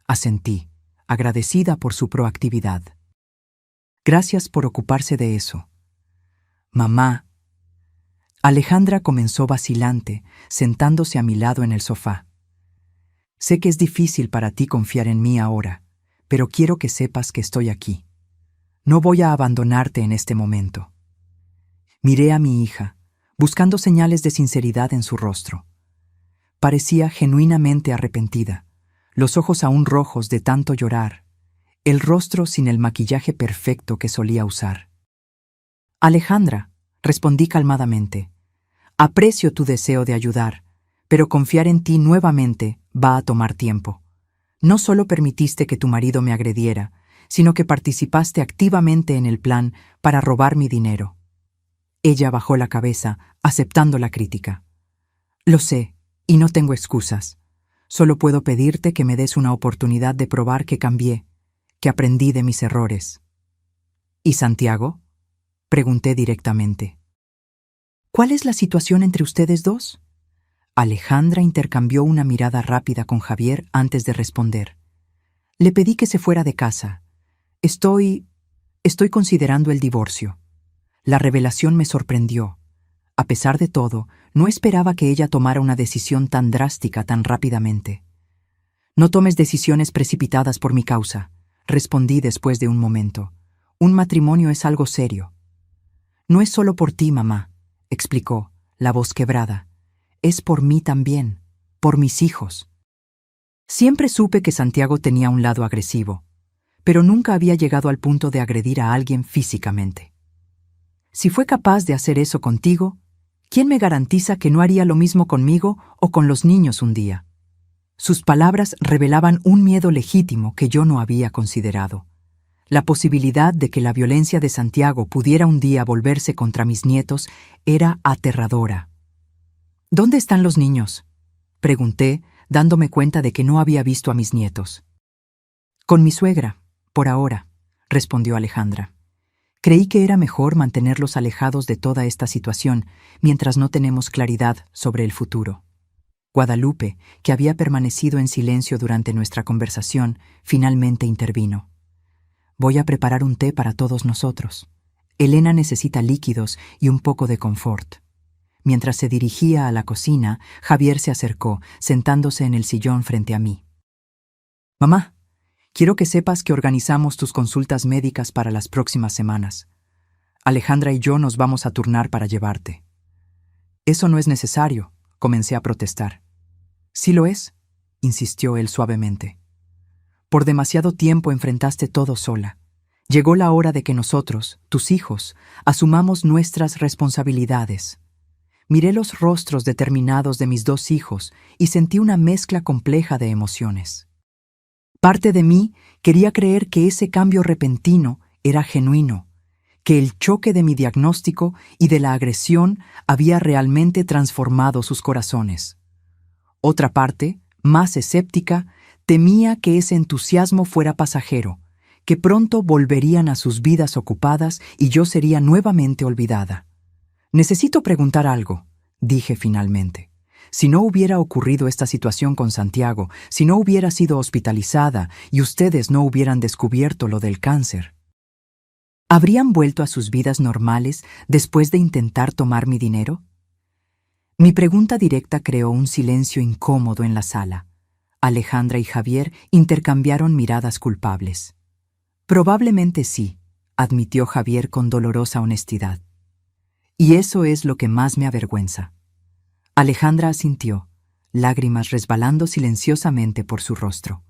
Asentí, agradecida por su proactividad. «Gracias por ocuparse de eso». «Mamá». Alejandra comenzó vacilante, sentándose a mi lado en el sofá. «Sé que es difícil para ti confiar en mí ahora, pero quiero que sepas que estoy aquí. No voy a abandonarte en este momento». Miré a mi hija, buscando señales de sinceridad en su rostro. Parecía genuinamente arrepentida, los ojos aún rojos de tanto llorar, el rostro sin el maquillaje perfecto que solía usar. «Alejandra», respondí calmadamente, «aprecio tu deseo de ayudar, pero confiar en ti nuevamente va a tomar tiempo. No solo permitiste que tu marido me agrediera, sino que participaste activamente en el plan para robar mi dinero». Ella bajó la cabeza, aceptando la crítica. «Lo sé, y no tengo excusas. Solo puedo pedirte que me des una oportunidad de probar que cambié, que aprendí de mis errores». «¿Y Santiago?», pregunté directamente. «¿Cuál es la situación entre ustedes dos?». Alejandra intercambió una mirada rápida con Javier antes de responder. «Le pedí que se fuera de casa. Estoy considerando el divorcio». La revelación me sorprendió. A pesar de todo, no esperaba que ella tomara una decisión tan drástica tan rápidamente. «No tomes decisiones precipitadas por mi causa», respondí después de un momento. «Un matrimonio es algo serio». «No es solo por ti, mamá», explicó, la voz quebrada. «Es por mí también, por mis hijos». Siempre supe que Santiago tenía un lado agresivo, pero nunca había llegado al punto de agredir a alguien físicamente. «Si fue capaz de hacer eso contigo, ¿quién me garantiza que no haría lo mismo conmigo o con los niños un día?». Sus palabras revelaban un miedo legítimo que yo no había considerado. La posibilidad de que la violencia de Santiago pudiera un día volverse contra mis nietos era aterradora. «¿Dónde están los niños?», pregunté, dándome cuenta de que no había visto a mis nietos. «Con mi suegra, por ahora», respondió Alejandra. «Creí que era mejor mantenerlos alejados de toda esta situación mientras no tenemos claridad sobre el futuro». Guadalupe, que había permanecido en silencio durante nuestra conversación, finalmente intervino. «Voy a preparar un té para todos nosotros. Elena necesita líquidos y un poco de confort». Mientras se dirigía a la cocina, Javier se acercó, sentándose en el sillón frente a mí. «Mamá, quiero que sepas que organizamos tus consultas médicas para las próximas semanas. Alejandra y yo nos vamos a turnar para llevarte». «Eso no es necesario», comencé a protestar. «Sí lo es», insistió él suavemente. «Por demasiado tiempo enfrentaste todo sola. Llegó la hora de que nosotros, tus hijos, asumamos nuestras responsabilidades». Miré los rostros determinados de mis dos hijos y sentí una mezcla compleja de emociones. Parte de mí quería creer que ese cambio repentino era genuino, que el choque de mi diagnóstico y de la agresión había realmente transformado sus corazones. Otra parte, más escéptica, temía que ese entusiasmo fuera pasajero, que pronto volverían a sus vidas ocupadas y yo sería nuevamente olvidada. Necesito preguntar algo, dije finalmente. Si no hubiera ocurrido esta situación con Santiago, si no hubiera sido hospitalizada y ustedes no hubieran descubierto lo del cáncer, ¿habrían vuelto a sus vidas normales después de intentar tomar mi dinero? Mi pregunta directa creó un silencio incómodo en la sala. Alejandra y Javier intercambiaron miradas culpables. Probablemente sí, admitió Javier con dolorosa honestidad. Y eso es lo que más me avergüenza. Alejandra asintió, lágrimas resbalando silenciosamente por su rostro.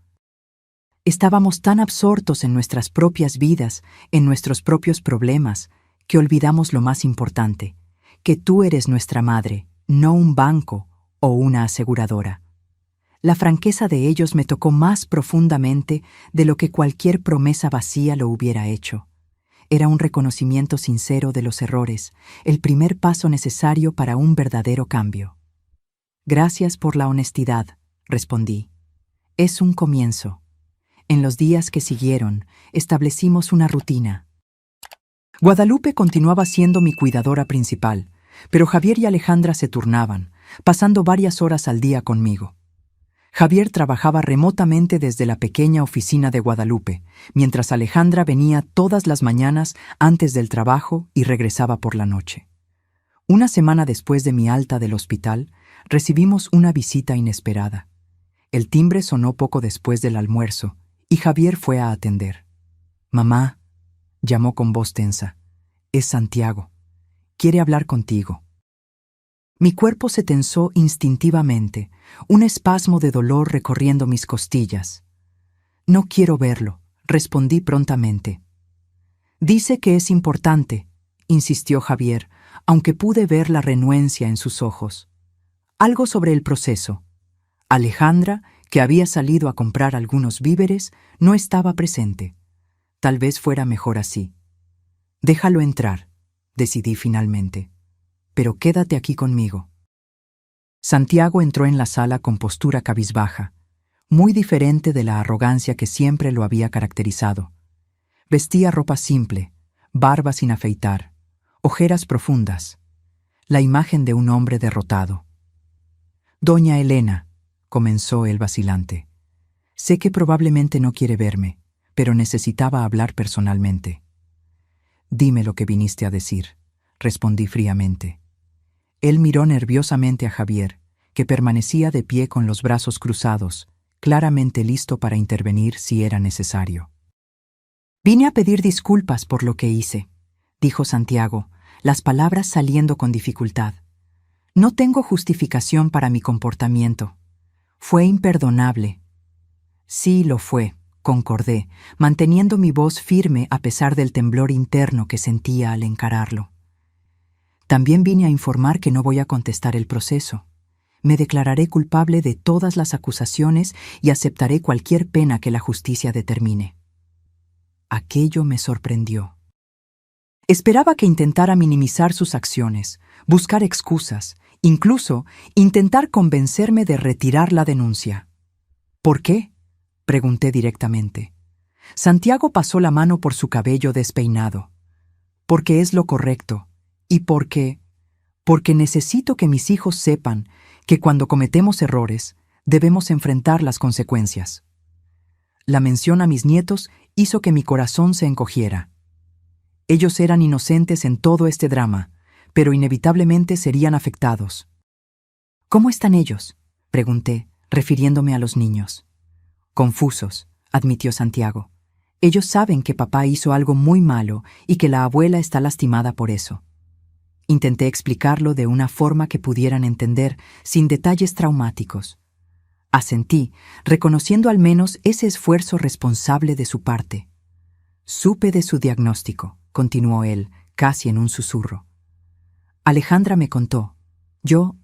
Estábamos tan absortos en nuestras propias vidas, en nuestros propios problemas, que olvidamos lo más importante, que tú eres nuestra madre, no un banco o una aseguradora. La franqueza de ellos me tocó más profundamente de lo que cualquier promesa vacía lo hubiera hecho. Era un reconocimiento sincero de los errores, el primer paso necesario para un verdadero cambio. Gracias por la honestidad, respondí. Es un comienzo. En los días que siguieron, establecimos una rutina. Guadalupe continuaba siendo mi cuidadora principal, pero Javier y Alejandra se turnaban, pasando varias horas al día conmigo. Javier trabajaba remotamente desde la pequeña oficina de Guadalupe, mientras Alejandra venía todas las mañanas antes del trabajo y regresaba por la noche. Una semana después de mi alta del hospital, recibimos una visita inesperada. El timbre sonó poco después del almuerzo, y Javier fue a atender. «Mamá», llamó con voz tensa, «es Santiago. Quiere hablar contigo». Mi cuerpo se tensó instintivamente, un espasmo de dolor recorriendo mis costillas. «No quiero verlo», respondí prontamente. «Dice que es importante», insistió Javier, aunque pude ver la renuencia en sus ojos. «Algo sobre el proceso». Alejandra, que había salido a comprar algunos víveres, no estaba presente. Tal vez fuera mejor así. «Déjalo entrar», decidí finalmente. «Pero quédate aquí conmigo». Santiago entró en la sala con postura cabizbaja, muy diferente de la arrogancia que siempre lo había caracterizado. Vestía ropa simple, barba sin afeitar, ojeras profundas, la imagen de un hombre derrotado. «Doña Elena», comenzó él vacilante, «sé que probablemente no quiere verme, pero necesitaba hablar personalmente». «Dime lo que viniste a decir», respondí fríamente. Él miró nerviosamente a Javier, que permanecía de pie con los brazos cruzados, claramente listo para intervenir si era necesario. «Vine a pedir disculpas por lo que hice», dijo Santiago, las palabras saliendo con dificultad. «No tengo justificación para mi comportamiento. Fue imperdonable». «Sí, lo fue», concordé, manteniendo mi voz firme a pesar del temblor interno que sentía al encararlo. «También vine a informar que no voy a contestar el proceso. Me declararé culpable de todas las acusaciones y aceptaré cualquier pena que la justicia determine». Aquello me sorprendió. Esperaba que intentara minimizar sus acciones, buscar excusas, incluso intentar convencerme de retirar la denuncia. «¿Por qué?», pregunté directamente. Santiago pasó la mano por su cabello despeinado. «Porque es lo correcto. Y porque necesito que mis hijos sepan que cuando cometemos errores, debemos enfrentar las consecuencias». La mención a mis nietos hizo que mi corazón se encogiera. Ellos eran inocentes en todo este drama, pero inevitablemente serían afectados. «¿Cómo están ellos?», pregunté, refiriéndome a los niños. «Confusos», admitió Santiago. «Ellos saben que papá hizo algo muy malo y que la abuela está lastimada por eso». Intenté explicarlo de una forma que pudieran entender, sin detalles traumáticos. Asentí, reconociendo al menos ese esfuerzo responsable de su parte. «Supe de su diagnóstico», continuó él, casi en un susurro. «Alejandra me contó. Yo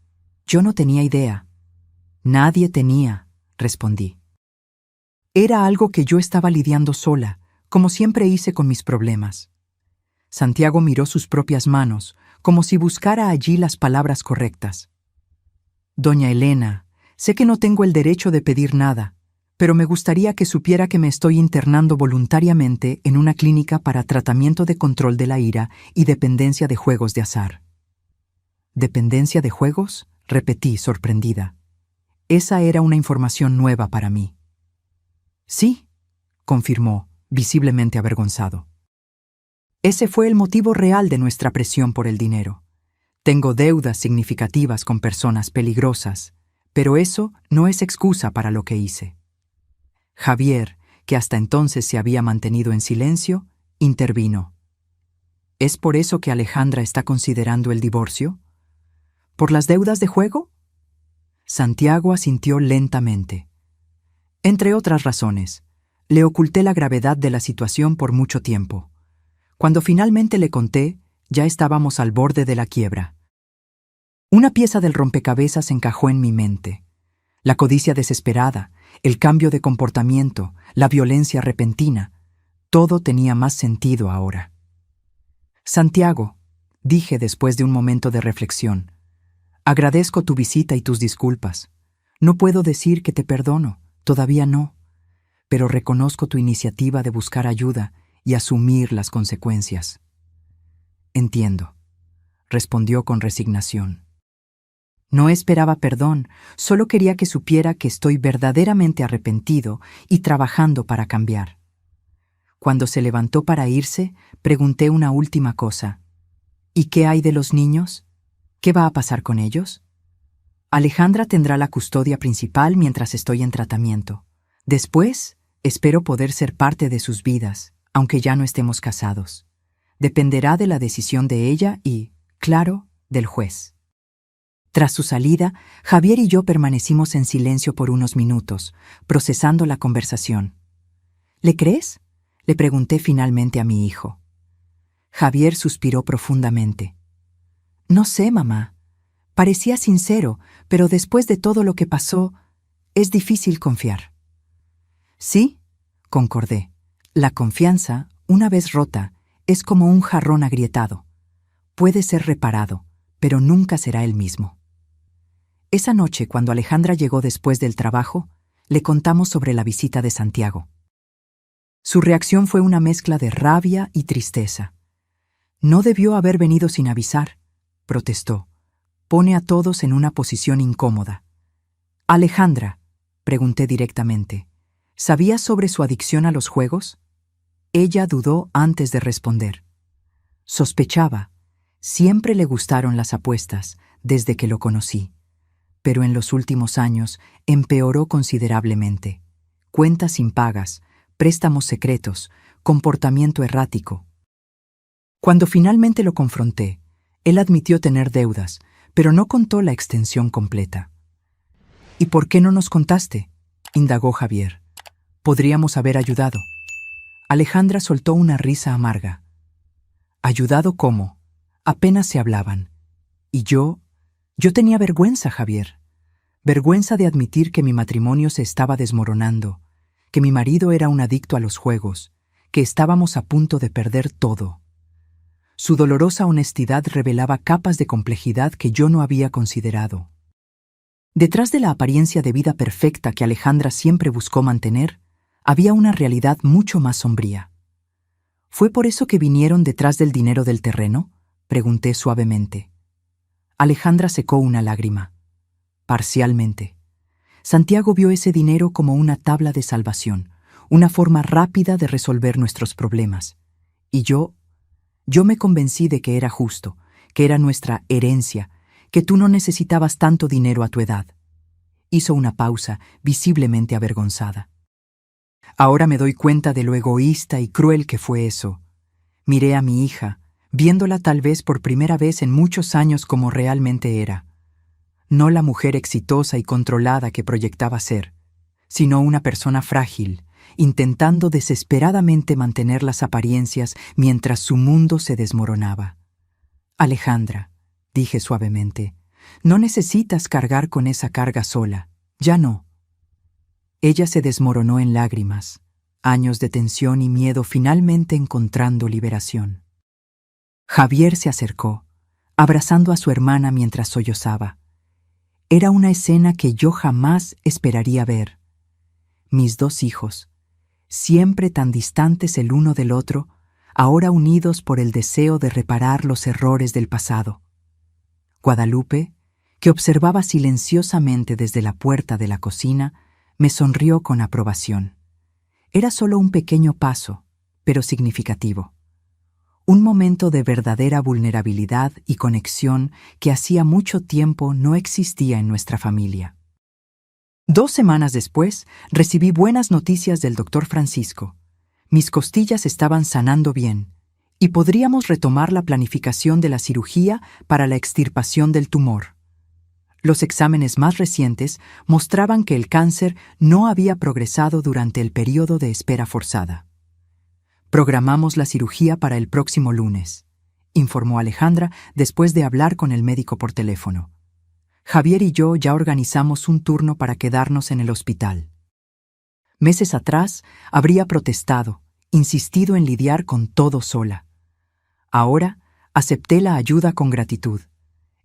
no tenía idea. Nadie tenía, respondí. Era algo que yo estaba lidiando sola, como siempre hice con mis problemas. Santiago miró sus propias manos, como si buscara allí las palabras correctas. Doña Elena, sé que no tengo el derecho de pedir nada, pero me gustaría que supiera que me estoy internando voluntariamente en una clínica para tratamiento de control de la ira y dependencia de juegos de azar. ¿Dependencia de juegos?, repetí, sorprendida. Esa era una información nueva para mí. Sí, confirmó, visiblemente avergonzado. Ese fue el motivo real de nuestra presión por el dinero. Tengo deudas significativas con personas peligrosas, pero eso no es excusa para lo que hice. Javier, que hasta entonces se había mantenido en silencio, intervino. ¿Es por eso que Alejandra está considerando el divorcio? ¿Por las deudas de juego? Santiago asintió lentamente. Entre otras razones, le oculté la gravedad de la situación por mucho tiempo. Cuando finalmente le conté, ya estábamos al borde de la quiebra. Una pieza del rompecabezas encajó en mi mente. La codicia desesperada, el cambio de comportamiento, la violencia repentina, todo tenía más sentido ahora. Santiago, dije después de un momento de reflexión, agradezco tu visita y tus disculpas. No puedo decir que te perdono, todavía no, pero reconozco tu iniciativa de buscar ayuda y asumir las consecuencias. Entiendo, respondió con resignación. No esperaba perdón, solo quería que supiera que estoy verdaderamente arrepentido y trabajando para cambiar. Cuando se levantó para irse, pregunté una última cosa. ¿Y qué hay de los niños? ¿Qué va a pasar con ellos? Alejandra tendrá la custodia principal mientras estoy en tratamiento. Después, espero poder ser parte de sus vidas, aunque ya no estemos casados. Dependerá de la decisión de ella y, claro, del juez. Tras su salida, Javier y yo permanecimos en silencio por unos minutos, procesando la conversación. ¿Le crees?, le pregunté finalmente a mi hijo. Javier suspiró profundamente. No sé, mamá. Parecía sincero, pero después de todo lo que pasó, es difícil confiar. Sí, concordé. La confianza, una vez rota, es como un jarrón agrietado. Puede ser reparado, pero nunca será el mismo. Esa noche, cuando Alejandra llegó después del trabajo, le contamos sobre la visita de Santiago. Su reacción fue una mezcla de rabia y tristeza. No debió haber venido sin avisar, protestó. Pone a todos en una posición incómoda. Alejandra, pregunté directamente, ¿sabías sobre su adicción a los juegos? Ella dudó antes de responder. Sospechaba. Siempre le gustaron las apuestas, desde que lo conocí. Pero en los últimos años empeoró considerablemente. Cuentas impagas, préstamos secretos, comportamiento errático. Cuando finalmente lo confronté, él admitió tener deudas, pero no contó la extensión completa. ¿Y por qué no nos contaste?, indagó Javier. Podríamos haber ayudado. Alejandra soltó una risa amarga. ¿Ayudado cómo? Apenas se hablaban. Y yo tenía vergüenza, Javier. Vergüenza de admitir que mi matrimonio se estaba desmoronando, que mi marido era un adicto a los juegos, que estábamos a punto de perder todo. Su dolorosa honestidad revelaba capas de complejidad que yo no había considerado. Detrás de la apariencia de vida perfecta que Alejandra siempre buscó mantener, había una realidad mucho más sombría. ¿Fue por eso que vinieron detrás del dinero del terreno?, pregunté suavemente. Alejandra secó una lágrima. Parcialmente. Santiago vio ese dinero como una tabla de salvación, una forma rápida de resolver nuestros problemas. Y yo me convencí de que era justo, que era nuestra herencia, que tú no necesitabas tanto dinero a tu edad. Hizo una pausa, visiblemente avergonzada. Ahora me doy cuenta de lo egoísta y cruel que fue eso. Miré a mi hija, viéndola tal vez por primera vez en muchos años como realmente era. No la mujer exitosa y controlada que proyectaba ser, sino una persona frágil, intentando desesperadamente mantener las apariencias mientras su mundo se desmoronaba. Alejandra, dije suavemente, No necesitas cargar con esa carga sola. Ya no. Ella se desmoronó en lágrimas, años de tensión y miedo finalmente encontrando liberación. Javier se acercó, abrazando a su hermana mientras sollozaba. Era una escena que yo jamás esperaría ver. Mis dos hijos, siempre tan distantes el uno del otro, ahora unidos por el deseo de reparar los errores del pasado. Guadalupe, que observaba silenciosamente desde la puerta de la cocina, me sonrió con aprobación. Era solo un pequeño paso, pero significativo. Un momento de verdadera vulnerabilidad y conexión que hacía mucho tiempo no existía en nuestra familia. 2 semanas después, recibí buenas noticias del doctor Francisco. Mis costillas estaban sanando bien y podríamos retomar la planificación de la cirugía para la extirpación del tumor. Los exámenes más recientes mostraban que el cáncer no había progresado durante el periodo de espera forzada. Programamos la cirugía para el próximo lunes, informó Alejandra después de hablar con el médico por teléfono. Javier y yo ya organizamos un turno para quedarnos en el hospital. Meses atrás habría protestado, insistido en lidiar con todo sola. Ahora acepté la ayuda con gratitud.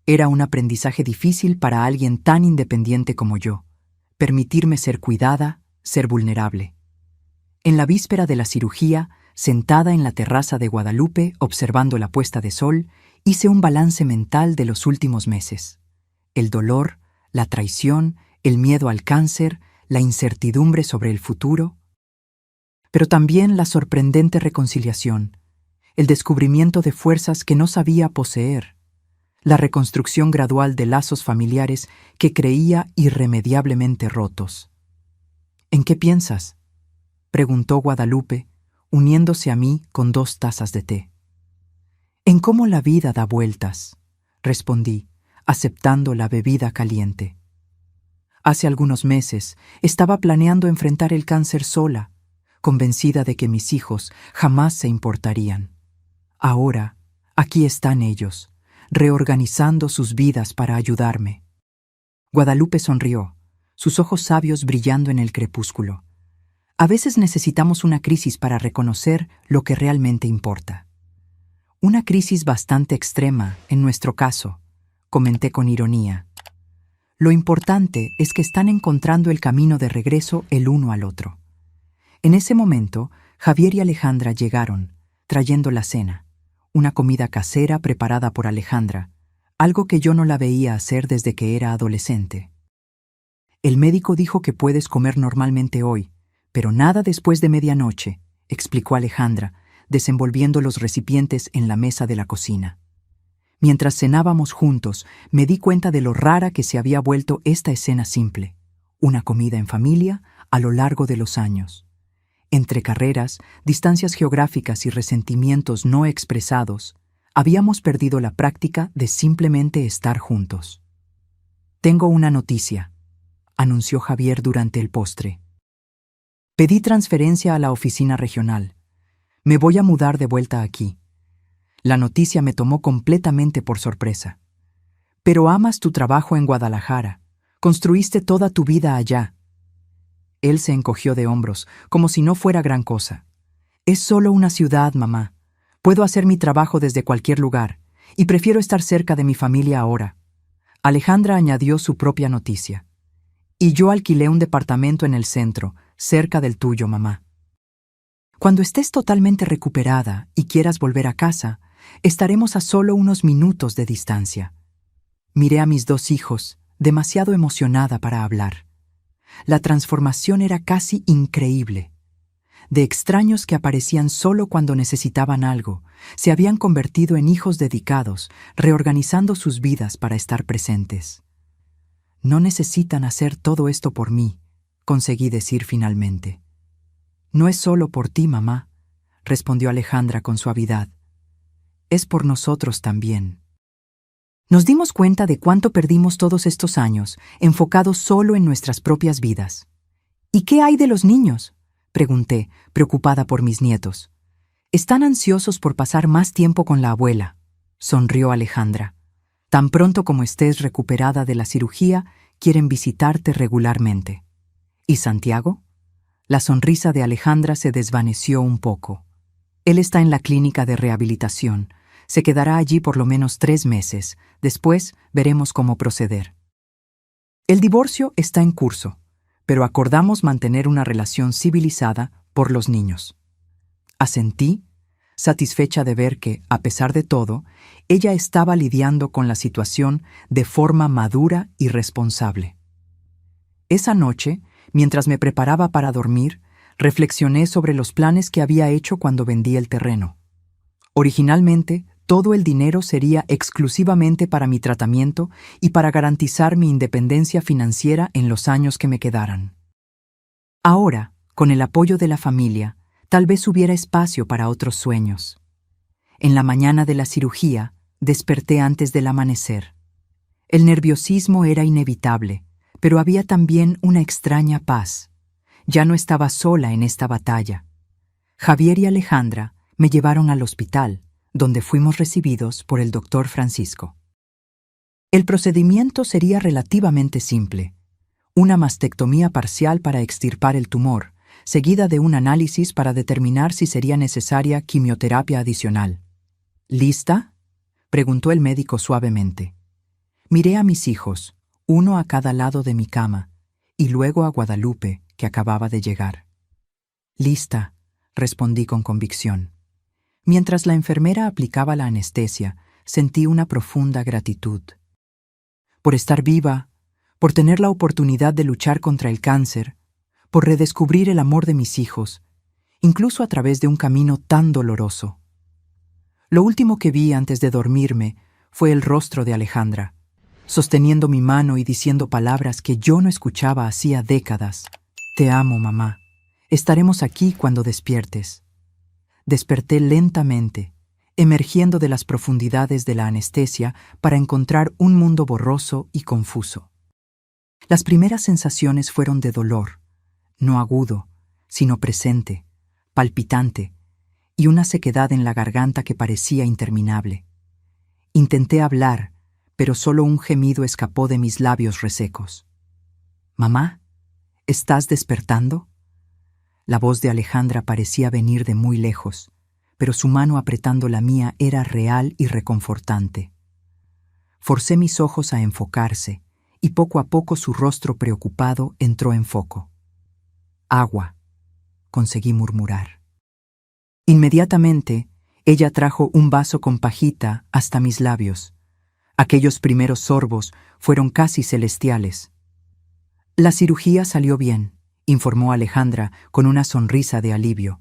Era un aprendizaje difícil para alguien tan independiente como yo, permitirme ser cuidada, ser vulnerable. En la víspera de la cirugía, sentada en la terraza de Guadalupe observando la puesta de sol, hice un balance mental de los últimos meses. El dolor, la traición, el miedo al cáncer, la incertidumbre sobre el futuro, pero también la sorprendente reconciliación, el descubrimiento de fuerzas que no sabía poseer, la reconstrucción gradual de lazos familiares que creía irremediablemente rotos. ¿En qué piensas?, preguntó Guadalupe, uniéndose a mí con 2 tazas de té. En cómo la vida da vueltas, respondí, aceptando la bebida caliente. Hace algunos meses estaba planeando enfrentar el cáncer sola, convencida de que mis hijos jamás se importarían. Ahora, aquí están ellos, reorganizando sus vidas para ayudarme. Guadalupe sonrió, sus ojos sabios brillando en el crepúsculo. A veces necesitamos una crisis para reconocer lo que realmente importa. Una crisis bastante extrema, en nuestro caso, comenté con ironía. Lo importante es que están encontrando el camino de regreso el uno al otro. En ese momento, Javier y Alejandra llegaron, trayendo la cena, una comida casera preparada por Alejandra, algo que yo no la veía hacer desde que era adolescente. El médico dijo que puedes comer normalmente hoy, pero nada después de medianoche, explicó Alejandra, desenvolviendo los recipientes en la mesa de la cocina. Mientras cenábamos juntos, me di cuenta de lo rara que se había vuelto esta escena simple, una comida en familia a lo largo de los años. Entre carreras, distancias geográficas y resentimientos no expresados, habíamos perdido la práctica de simplemente estar juntos. Tengo una noticia, anunció Javier durante el postre. Pedí transferencia a la oficina regional. Me voy a mudar de vuelta aquí. La noticia me tomó completamente por sorpresa. Pero amas tu trabajo en Guadalajara. Construiste toda tu vida allá. Él se encogió de hombros, como si no fuera gran cosa. Es solo una ciudad, mamá. Puedo hacer mi trabajo desde cualquier lugar, y prefiero estar cerca de mi familia ahora. Alejandra añadió su propia noticia. Y yo alquilé un departamento en el centro, cerca del tuyo, mamá. Cuando estés totalmente recuperada y quieras volver a casa, estaremos a solo unos minutos de distancia. Miré a mis 2 hijos, demasiado emocionada para hablar. La transformación era casi increíble. De extraños que aparecían solo cuando necesitaban algo, se habían convertido en hijos dedicados, reorganizando sus vidas para estar presentes. No necesitan hacer todo esto por mí, conseguí decir finalmente. No es solo por ti, mamá, respondió Alejandra con suavidad. Es por nosotros también. Nos dimos cuenta de cuánto perdimos todos estos años, enfocados solo en nuestras propias vidas. ¿Y qué hay de los niños?, pregunté, preocupada por mis nietos. Están ansiosos por pasar más tiempo con la abuela, sonrió Alejandra. Tan pronto como estés recuperada de la cirugía, quieren visitarte regularmente. ¿Y Santiago? La sonrisa de Alejandra se desvaneció un poco. Él está en la clínica de rehabilitación. Se quedará allí por lo menos 3 meses. Después veremos cómo proceder. El divorcio está en curso, pero acordamos mantener una relación civilizada por los niños. Asentí, satisfecha de ver que, a pesar de todo, ella estaba lidiando con la situación de forma madura y responsable. Esa noche, mientras me preparaba para dormir, reflexioné sobre los planes que había hecho cuando vendí el terreno. Originalmente, todo el dinero sería exclusivamente para mi tratamiento y para garantizar mi independencia financiera en los años que me quedaran. Ahora, con el apoyo de la familia, tal vez hubiera espacio para otros sueños. En la mañana de la cirugía, desperté antes del amanecer. El nerviosismo era inevitable, pero había también una extraña paz. Ya no estaba sola en esta batalla. Javier y Alejandra me llevaron al hospital, donde fuimos recibidos por el doctor Francisco. El procedimiento sería relativamente simple: una mastectomía parcial para extirpar el tumor, seguida de un análisis para determinar si sería necesaria quimioterapia adicional. ¿Lista?, preguntó el médico suavemente. Miré a mis hijos, uno a cada lado de mi cama, y luego a Guadalupe, que acababa de llegar. «Lista», respondí con convicción. Mientras la enfermera aplicaba la anestesia, sentí una profunda gratitud. Por estar viva, por tener la oportunidad de luchar contra el cáncer, por redescubrir el amor de mis hijos, incluso a través de un camino tan doloroso. Lo último que vi antes de dormirme fue el rostro de Alejandra, sosteniendo mi mano y diciendo palabras que yo no escuchaba hacía décadas. «Te amo, mamá. Estaremos aquí cuando despiertes». Desperté lentamente, emergiendo de las profundidades de la anestesia para encontrar un mundo borroso y confuso. Las primeras sensaciones fueron de dolor, no agudo, sino presente, palpitante, y una sequedad en la garganta que parecía interminable. Intenté hablar, pero solo un gemido escapó de mis labios resecos. «Mamá, ¿estás despertando?». La voz de Alejandra parecía venir de muy lejos, pero su mano apretando la mía era real y reconfortante. Forcé mis ojos a enfocarse, y poco a poco su rostro preocupado entró en foco. «Agua», conseguí murmurar. Inmediatamente, ella trajo un vaso con pajita hasta mis labios. Aquellos primeros sorbos fueron casi celestiales. «La cirugía salió bien», informó Alejandra con una sonrisa de alivio.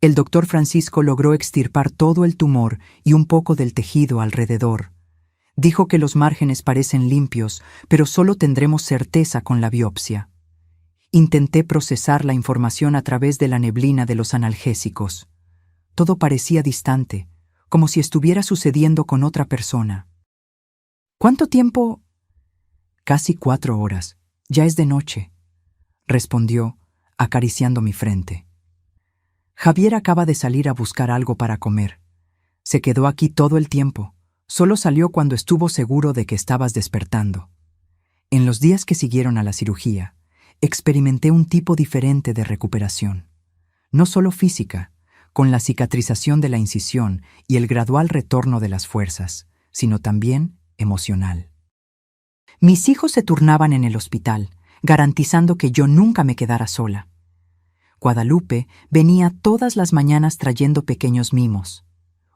El doctor Francisco logró extirpar todo el tumor y un poco del tejido alrededor. Dijo que los márgenes parecen limpios, pero solo tendremos certeza con la biopsia. Intenté procesar la información a través de la neblina de los analgésicos. Todo parecía distante, como si estuviera sucediendo con otra persona. «¿Cuánto tiempo?». «Casi 4 horas. Ya es de noche», respondió, acariciando mi frente. «Javier acaba de salir a buscar algo para comer. Se quedó aquí todo el tiempo. Solo salió cuando estuvo seguro de que estabas despertando». En los días que siguieron a la cirugía, experimenté un tipo diferente de recuperación. No solo física, con la cicatrización de la incisión y el gradual retorno de las fuerzas, sino también emocional. Mis hijos se turnaban en el hospital, garantizando que yo nunca me quedara sola. Guadalupe venía todas las mañanas trayendo pequeños mimos: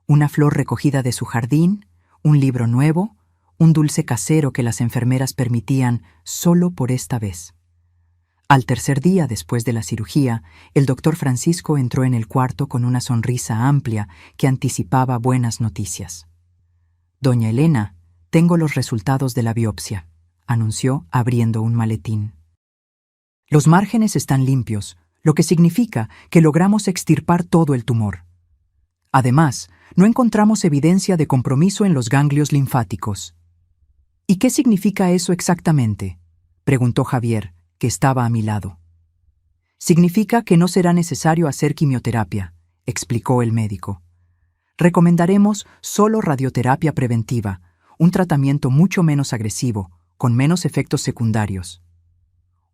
una flor recogida de su jardín, un libro nuevo, un dulce casero que las enfermeras permitían solo por esta vez. Al tercer día después de la cirugía, el doctor Francisco entró en el cuarto con una sonrisa amplia que anticipaba buenas noticias. «Doña Elena, tengo los resultados de la biopsia», anunció abriendo un maletín. «Los márgenes están limpios, lo que significa que logramos extirpar todo el tumor. Además, no encontramos evidencia de compromiso en los ganglios linfáticos». «¿Y qué significa eso exactamente?», preguntó Javier, que estaba a mi lado. «Significa que no será necesario hacer quimioterapia», explicó el médico. «Recomendaremos solo radioterapia preventiva, un tratamiento mucho menos agresivo, con menos efectos secundarios.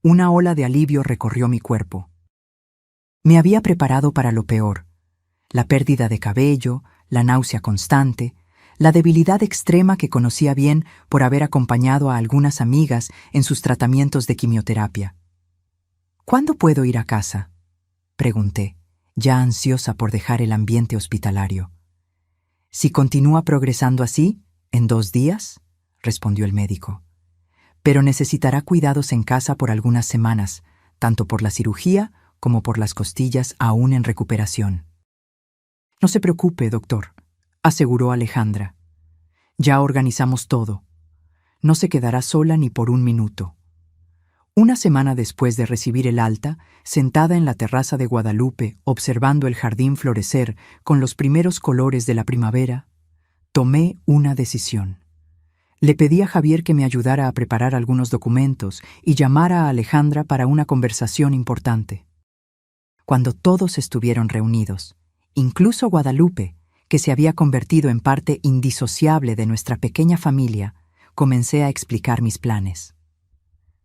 Una ola de alivio recorrió mi cuerpo. Me había preparado para lo peor: la pérdida de cabello, la náusea constante, la debilidad extrema que conocía bien por haber acompañado a algunas amigas en sus tratamientos de quimioterapia. ¿Cuándo puedo ir a casa?, pregunté, ya ansiosa por dejar el ambiente hospitalario. Si continúa progresando así, en 2 días, respondió el médico. Pero necesitará cuidados en casa por algunas semanas, tanto por la cirugía como por las costillas aún en recuperación. No se preocupe, doctor, aseguró Alejandra. Ya organizamos todo. No se quedará sola ni por un minuto. Una semana después de recibir el alta, sentada en la terraza de Guadalupe, observando el jardín florecer con los primeros colores de la primavera, tomé una decisión. Le pedí a Javier que me ayudara a preparar algunos documentos y llamara a Alejandra para una conversación importante. Cuando todos estuvieron reunidos, incluso Guadalupe, que se había convertido en parte indisociable de nuestra pequeña familia, comencé a explicar mis planes.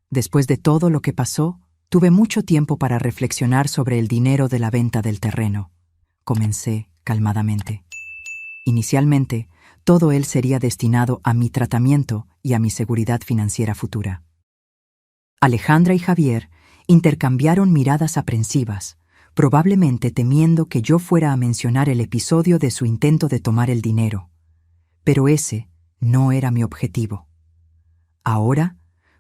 Después de todo lo que pasó, tuve mucho tiempo para reflexionar sobre el dinero de la venta del terreno. Comencé calmadamente. Inicialmente, todo él sería destinado a mi tratamiento y a mi seguridad financiera futura. Alejandra y Javier intercambiaron miradas aprensivas, probablemente temiendo que yo fuera a mencionar el episodio de su intento de tomar el dinero. Pero ese no era mi objetivo. Ahora,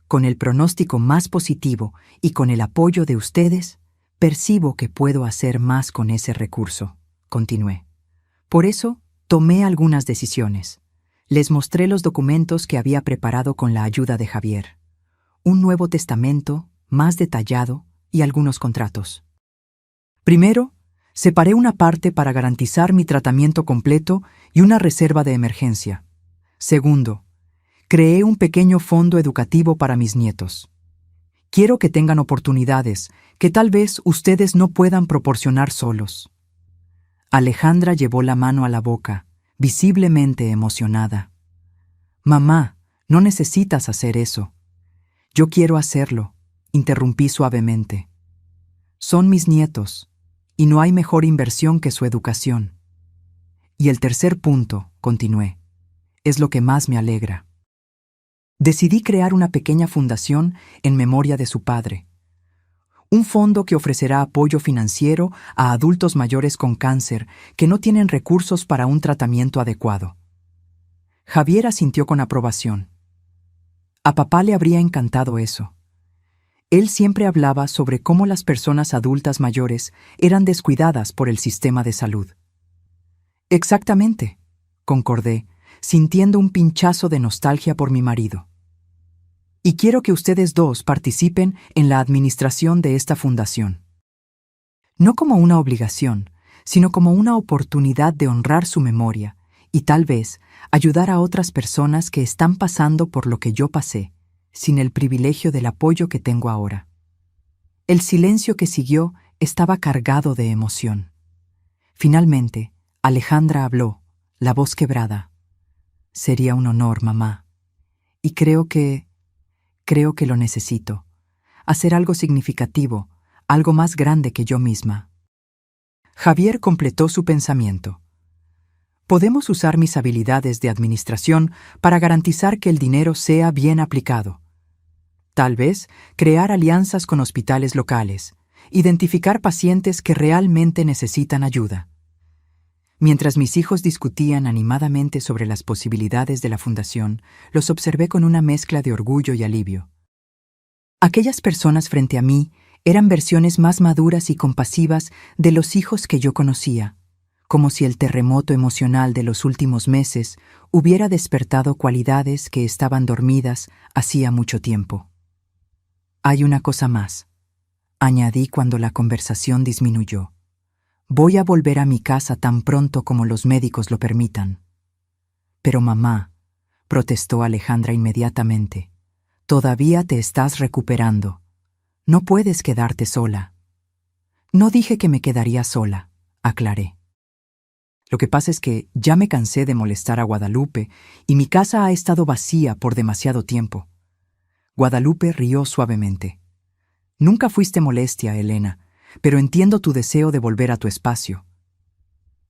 con el pronóstico más positivo y con el apoyo de ustedes, percibo que puedo hacer más con ese recurso, continué. Por eso, tomé algunas decisiones. Les mostré los documentos que había preparado con la ayuda de Javier. Un nuevo testamento, más detallado, y algunos contratos. Primero, separé una parte para garantizar mi tratamiento completo y una reserva de emergencia. Segundo, creé un pequeño fondo educativo para mis nietos. Quiero que tengan oportunidades que tal vez ustedes no puedan proporcionar solos. Alejandra llevó la mano a la boca, visiblemente emocionada. Mamá, no necesitas hacer eso. Yo quiero hacerlo, interrumpí suavemente. Son mis nietos, y no hay mejor inversión que su educación. Y el tercer punto, continué, es lo que más me alegra. Decidí crear una pequeña fundación en memoria de su padre. Un fondo que ofrecerá apoyo financiero a adultos mayores con cáncer que no tienen recursos para un tratamiento adecuado. Javier asintió con aprobación. A papá le habría encantado eso. Él siempre hablaba sobre cómo las personas adultas mayores eran descuidadas por el sistema de salud. Exactamente, concordé, sintiendo un pinchazo de nostalgia por mi marido. Y quiero que ustedes dos participen en la administración de esta fundación. No como una obligación, sino como una oportunidad de honrar su memoria y tal vez ayudar a otras personas que están pasando por lo que yo pasé, sin el privilegio del apoyo que tengo ahora. El silencio que siguió estaba cargado de emoción. Finalmente, Alejandra habló, la voz quebrada. Sería un honor, mamá. Y creo que lo necesito. Hacer algo significativo, algo más grande que yo misma. Javier completó su pensamiento. Podemos usar mis habilidades de administración para garantizar que el dinero sea bien aplicado. Tal vez crear alianzas con hospitales locales, identificar pacientes que realmente necesitan ayuda. Mientras mis hijos discutían animadamente sobre las posibilidades de la fundación, los observé con una mezcla de orgullo y alivio. Aquellas personas frente a mí eran versiones más maduras y compasivas de los hijos que yo conocía, como si el terremoto emocional de los últimos meses hubiera despertado cualidades que estaban dormidas hacía mucho tiempo. Hay una cosa más, añadí cuando la conversación disminuyó. Voy a volver a mi casa tan pronto como los médicos lo permitan. Pero mamá, protestó Alejandra inmediatamente, todavía te estás recuperando. No puedes quedarte sola. No dije que me quedaría sola, aclaré. Lo que pasa es que ya me cansé de molestar a Guadalupe y mi casa ha estado vacía por demasiado tiempo. Guadalupe rió suavemente. Nunca fuiste molestia, Elena, pero entiendo tu deseo de volver a tu espacio.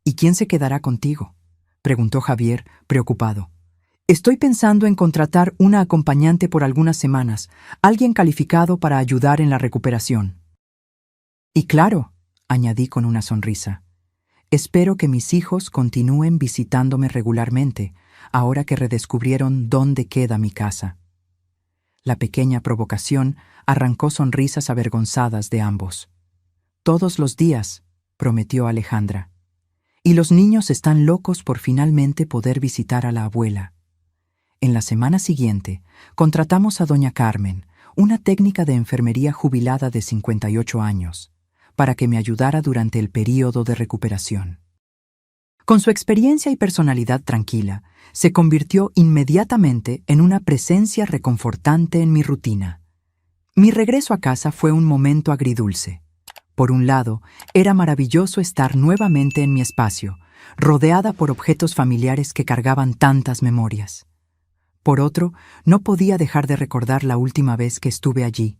¿Y quién se quedará contigo?, preguntó Javier, preocupado. Estoy pensando en contratar una acompañante por algunas semanas, alguien calificado para ayudar en la recuperación. Y claro, añadí con una sonrisa, espero que mis hijos continúen visitándome regularmente, ahora que redescubrieron dónde queda mi casa. La pequeña provocación arrancó sonrisas avergonzadas de ambos. Todos los días, prometió Alejandra. Y los niños están locos por finalmente poder visitar a la abuela. En la semana siguiente, contratamos a doña Carmen, una técnica de enfermería jubilada de 58 años, para que me ayudara durante el período de recuperación. Con su experiencia y personalidad tranquila, se convirtió inmediatamente en una presencia reconfortante en mi rutina. Mi regreso a casa fue un momento agridulce. Por un lado, era maravilloso estar nuevamente en mi espacio, rodeada por objetos familiares que cargaban tantas memorias. Por otro, no podía dejar de recordar la última vez que estuve allí,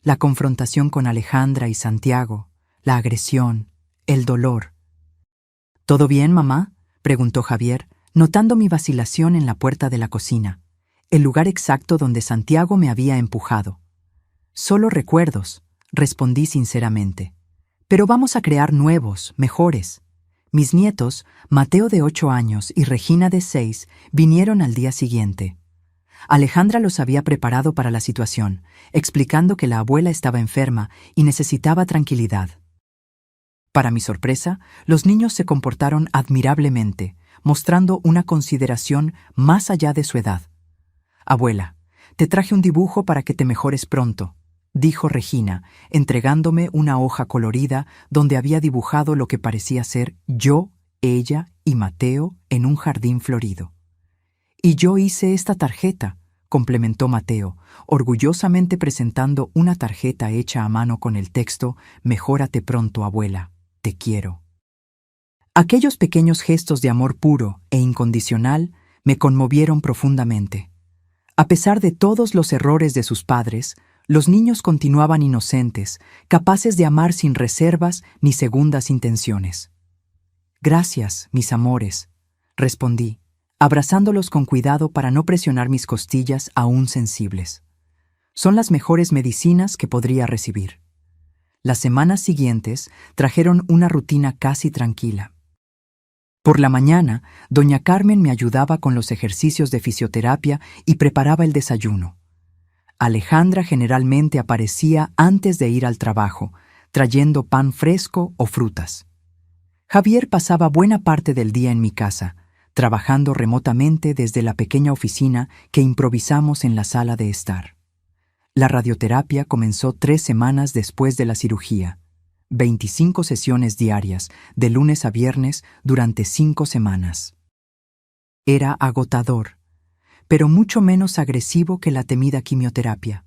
la confrontación con Alejandra y Santiago, la agresión, el dolor. ¿Todo bien, mamá?, preguntó Javier, notando mi vacilación en la puerta de la cocina, el lugar exacto donde Santiago me había empujado. Solo recuerdos, respondí sinceramente. Pero vamos a crear nuevos, mejores. Mis nietos, Mateo de 8 años y Regina de 6, vinieron al día siguiente. Alejandra los había preparado para la situación, explicando que la abuela estaba enferma y necesitaba tranquilidad. Para mi sorpresa, los niños se comportaron admirablemente, mostrando una consideración más allá de su edad. «Abuela, te traje un dibujo para que te mejores pronto», dijo Regina, entregándome una hoja colorida donde había dibujado lo que parecía ser yo, ella y Mateo en un jardín florido. «Y yo hice esta tarjeta», complementó Mateo, orgullosamente presentando una tarjeta hecha a mano con el texto «Mejórate pronto, abuela, te quiero». Aquellos pequeños gestos de amor puro e incondicional me conmovieron profundamente. A pesar de todos los errores de sus padres, los niños continuaban inocentes, capaces de amar sin reservas ni segundas intenciones. «Gracias, mis amores», respondí, abrazándolos con cuidado para no presionar mis costillas aún sensibles. «Son las mejores medicinas que podría recibir». Las semanas siguientes trajeron una rutina casi tranquila. Por la mañana, doña Carmen me ayudaba con los ejercicios de fisioterapia y preparaba el desayuno. Alejandra generalmente aparecía antes de ir al trabajo, trayendo pan fresco o frutas. Javier pasaba buena parte del día en mi casa, trabajando remotamente desde la pequeña oficina que improvisamos en la sala de estar. La radioterapia comenzó 3 semanas después de la cirugía, 25 sesiones diarias, de lunes a viernes, durante 5 semanas. Era agotador, pero mucho menos agresivo que la temida quimioterapia.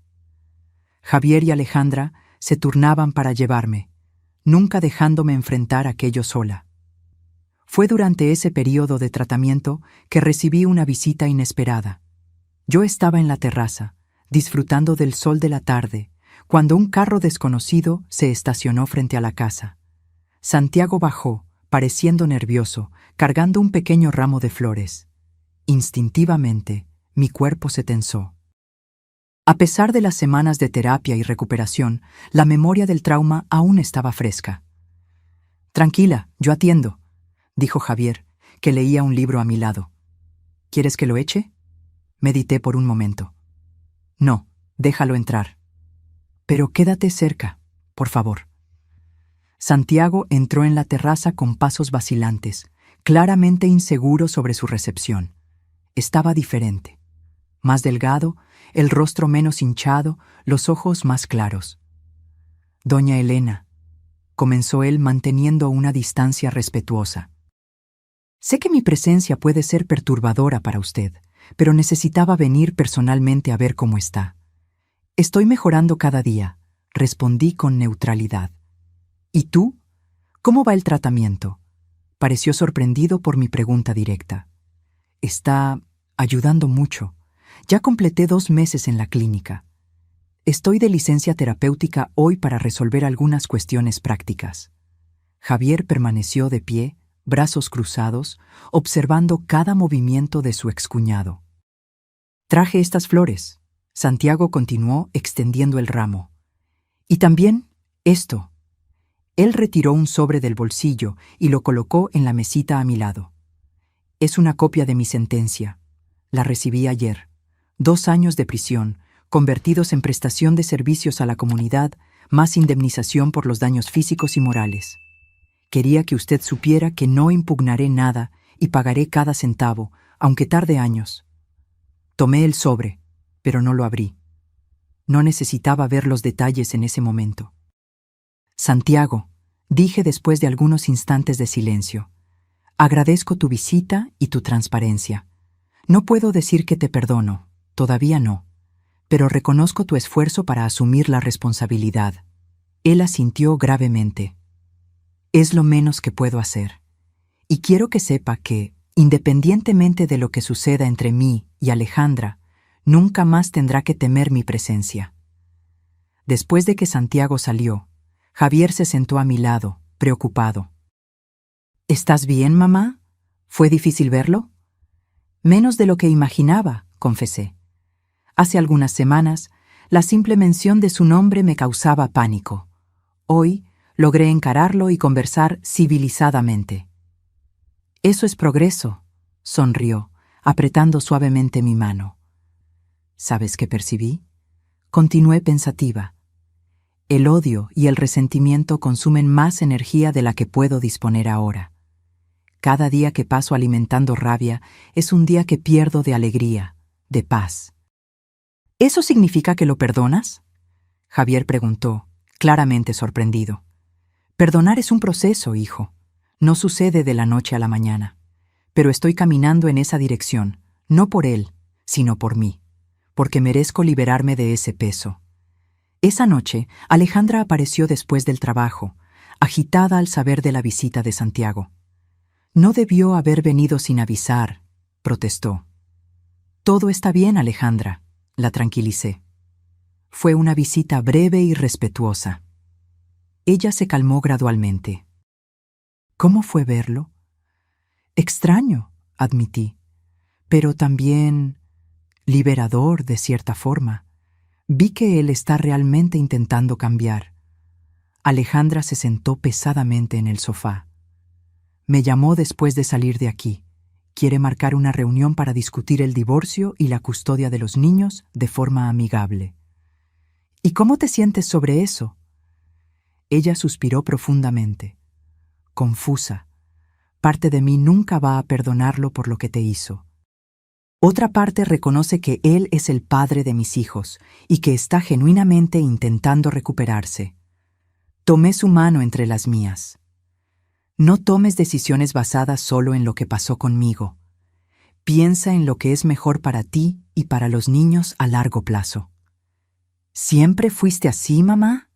Javier y Alejandra se turnaban para llevarme, nunca dejándome enfrentar aquello sola. Fue durante ese período de tratamiento que recibí una visita inesperada. Yo estaba en la terraza, disfrutando del sol de la tarde, cuando un carro desconocido se estacionó frente a la casa. Santiago bajó, pareciendo nervioso, cargando un pequeño ramo de flores. Instintivamente, mi cuerpo se tensó. A pesar de las semanas de terapia y recuperación, la memoria del trauma aún estaba fresca. «Tranquila, yo atiendo», dijo Javier, que leía un libro a mi lado. «¿Quieres que lo eche?». Medité por un momento. «No, déjalo entrar. Pero quédate cerca, por favor». Santiago entró en la terraza con pasos vacilantes, claramente inseguro sobre su recepción. Estaba diferente. Más delgado, el rostro menos hinchado, los ojos más claros. «Doña Elena», comenzó él manteniendo una distancia respetuosa. «Sé que mi presencia puede ser perturbadora para usted, pero necesitaba venir personalmente a ver cómo está». «Estoy mejorando cada día», respondí con neutralidad. «¿Y tú? ¿Cómo va el tratamiento? Pareció sorprendido por mi pregunta directa. Está ayudando mucho. Ya completé 2 meses en la clínica. Estoy de licencia terapéutica hoy para resolver algunas cuestiones prácticas. Javier permaneció de pie, brazos cruzados, observando cada movimiento de su excuñado. Traje estas flores. Santiago continuó extendiendo el ramo. Y también esto. Él retiró un sobre del bolsillo y lo colocó en la mesita a mi lado. Es una copia de mi sentencia. La recibí ayer. 2 años de prisión, convertidos en prestación de servicios a la comunidad, más indemnización por los daños físicos y morales. Quería que usted supiera que no impugnaré nada y pagaré cada centavo, aunque tarde años. Tomé el sobre, pero no lo abrí. No necesitaba ver los detalles en ese momento. Santiago, dije después de algunos instantes de silencio, agradezco tu visita y tu transparencia. No puedo decir que te perdono, todavía no, pero reconozco tu esfuerzo para asumir la responsabilidad. Él asintió gravemente. Es lo menos que puedo hacer. Y quiero que sepa que, independientemente de lo que suceda entre mí y Alejandra, nunca más tendrá que temer mi presencia. Después de que Santiago salió, Javier se sentó a mi lado, preocupado. ¿Estás bien, mamá? ¿Fue difícil verlo? Menos de lo que imaginaba, confesé. Hace algunas semanas, la simple mención de su nombre me causaba pánico. Hoy, logré encararlo y conversar civilizadamente. Eso es progreso, sonrió, apretando suavemente mi mano. ¿Sabes qué percibí? Continué pensativa. El odio y el resentimiento consumen más energía de la que puedo disponer ahora. Cada día que paso alimentando rabia es un día que pierdo de alegría, de paz. ¿Eso significa que lo perdonas? Javier preguntó, claramente sorprendido. Perdonar es un proceso, hijo. No sucede de la noche a la mañana. Pero estoy caminando en esa dirección, no por él, sino por mí, porque merezco liberarme de ese peso. Esa noche, Alejandra apareció después del trabajo, agitada al saber de la visita de Santiago. No debió haber venido sin avisar, protestó. Todo está bien, Alejandra, la tranquilicé. Fue una visita breve y respetuosa. Ella se calmó gradualmente. ¿Cómo fue verlo? Extraño, admití, pero también liberador de cierta forma. Vi que él está realmente intentando cambiar. Alejandra se sentó pesadamente en el sofá. Me llamó después de salir de aquí. Quiere marcar una reunión para discutir el divorcio y la custodia de los niños de forma amigable. ¿Y cómo te sientes sobre eso? Ella suspiró profundamente. Confusa. Parte de mí nunca va a perdonarlo por lo que te hizo. Otra parte reconoce que él es el padre de mis hijos y que está genuinamente intentando recuperarse. Tomé su mano entre las mías. No tomes decisiones basadas solo en lo que pasó conmigo. Piensa en lo que es mejor para ti y para los niños a largo plazo. ¿Siempre fuiste así, mamá?,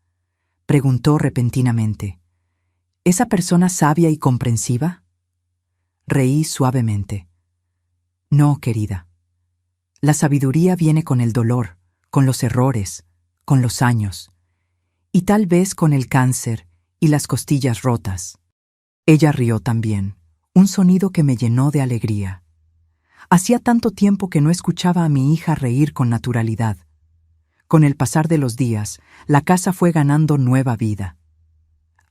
preguntó repentinamente. ¿Esa persona sabia y comprensiva? Reí suavemente. No, querida. La sabiduría viene con el dolor, con los errores, con los años, y tal vez con el cáncer y las costillas rotas. Ella rió también, un sonido que me llenó de alegría. Hacía tanto tiempo que no escuchaba a mi hija reír con naturalidad. Con el pasar de los días, la casa fue ganando nueva vida.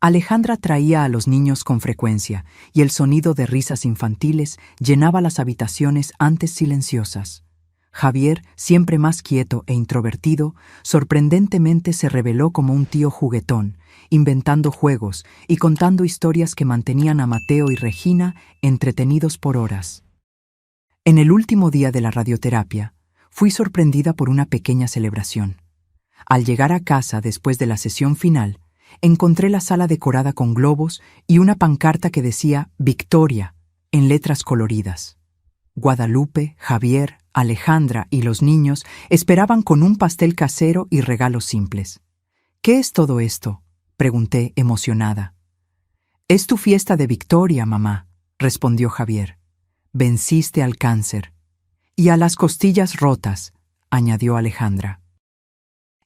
Alejandra traía a los niños con frecuencia y el sonido de risas infantiles llenaba las habitaciones antes silenciosas. Javier, siempre más quieto e introvertido, sorprendentemente se reveló como un tío juguetón, inventando juegos y contando historias que mantenían a Mateo y Regina entretenidos por horas. En el último día de la radioterapia, fui sorprendida por una pequeña celebración. Al llegar a casa después de la sesión final, encontré la sala decorada con globos y una pancarta que decía Victoria, en letras coloridas. Guadalupe, Javier, Alejandra y los niños esperaban con un pastel casero y regalos simples. ¿Qué es todo esto?, pregunté emocionada. Es tu fiesta de victoria, mamá, respondió Javier. Venciste al cáncer. Y a las costillas rotas, añadió Alejandra.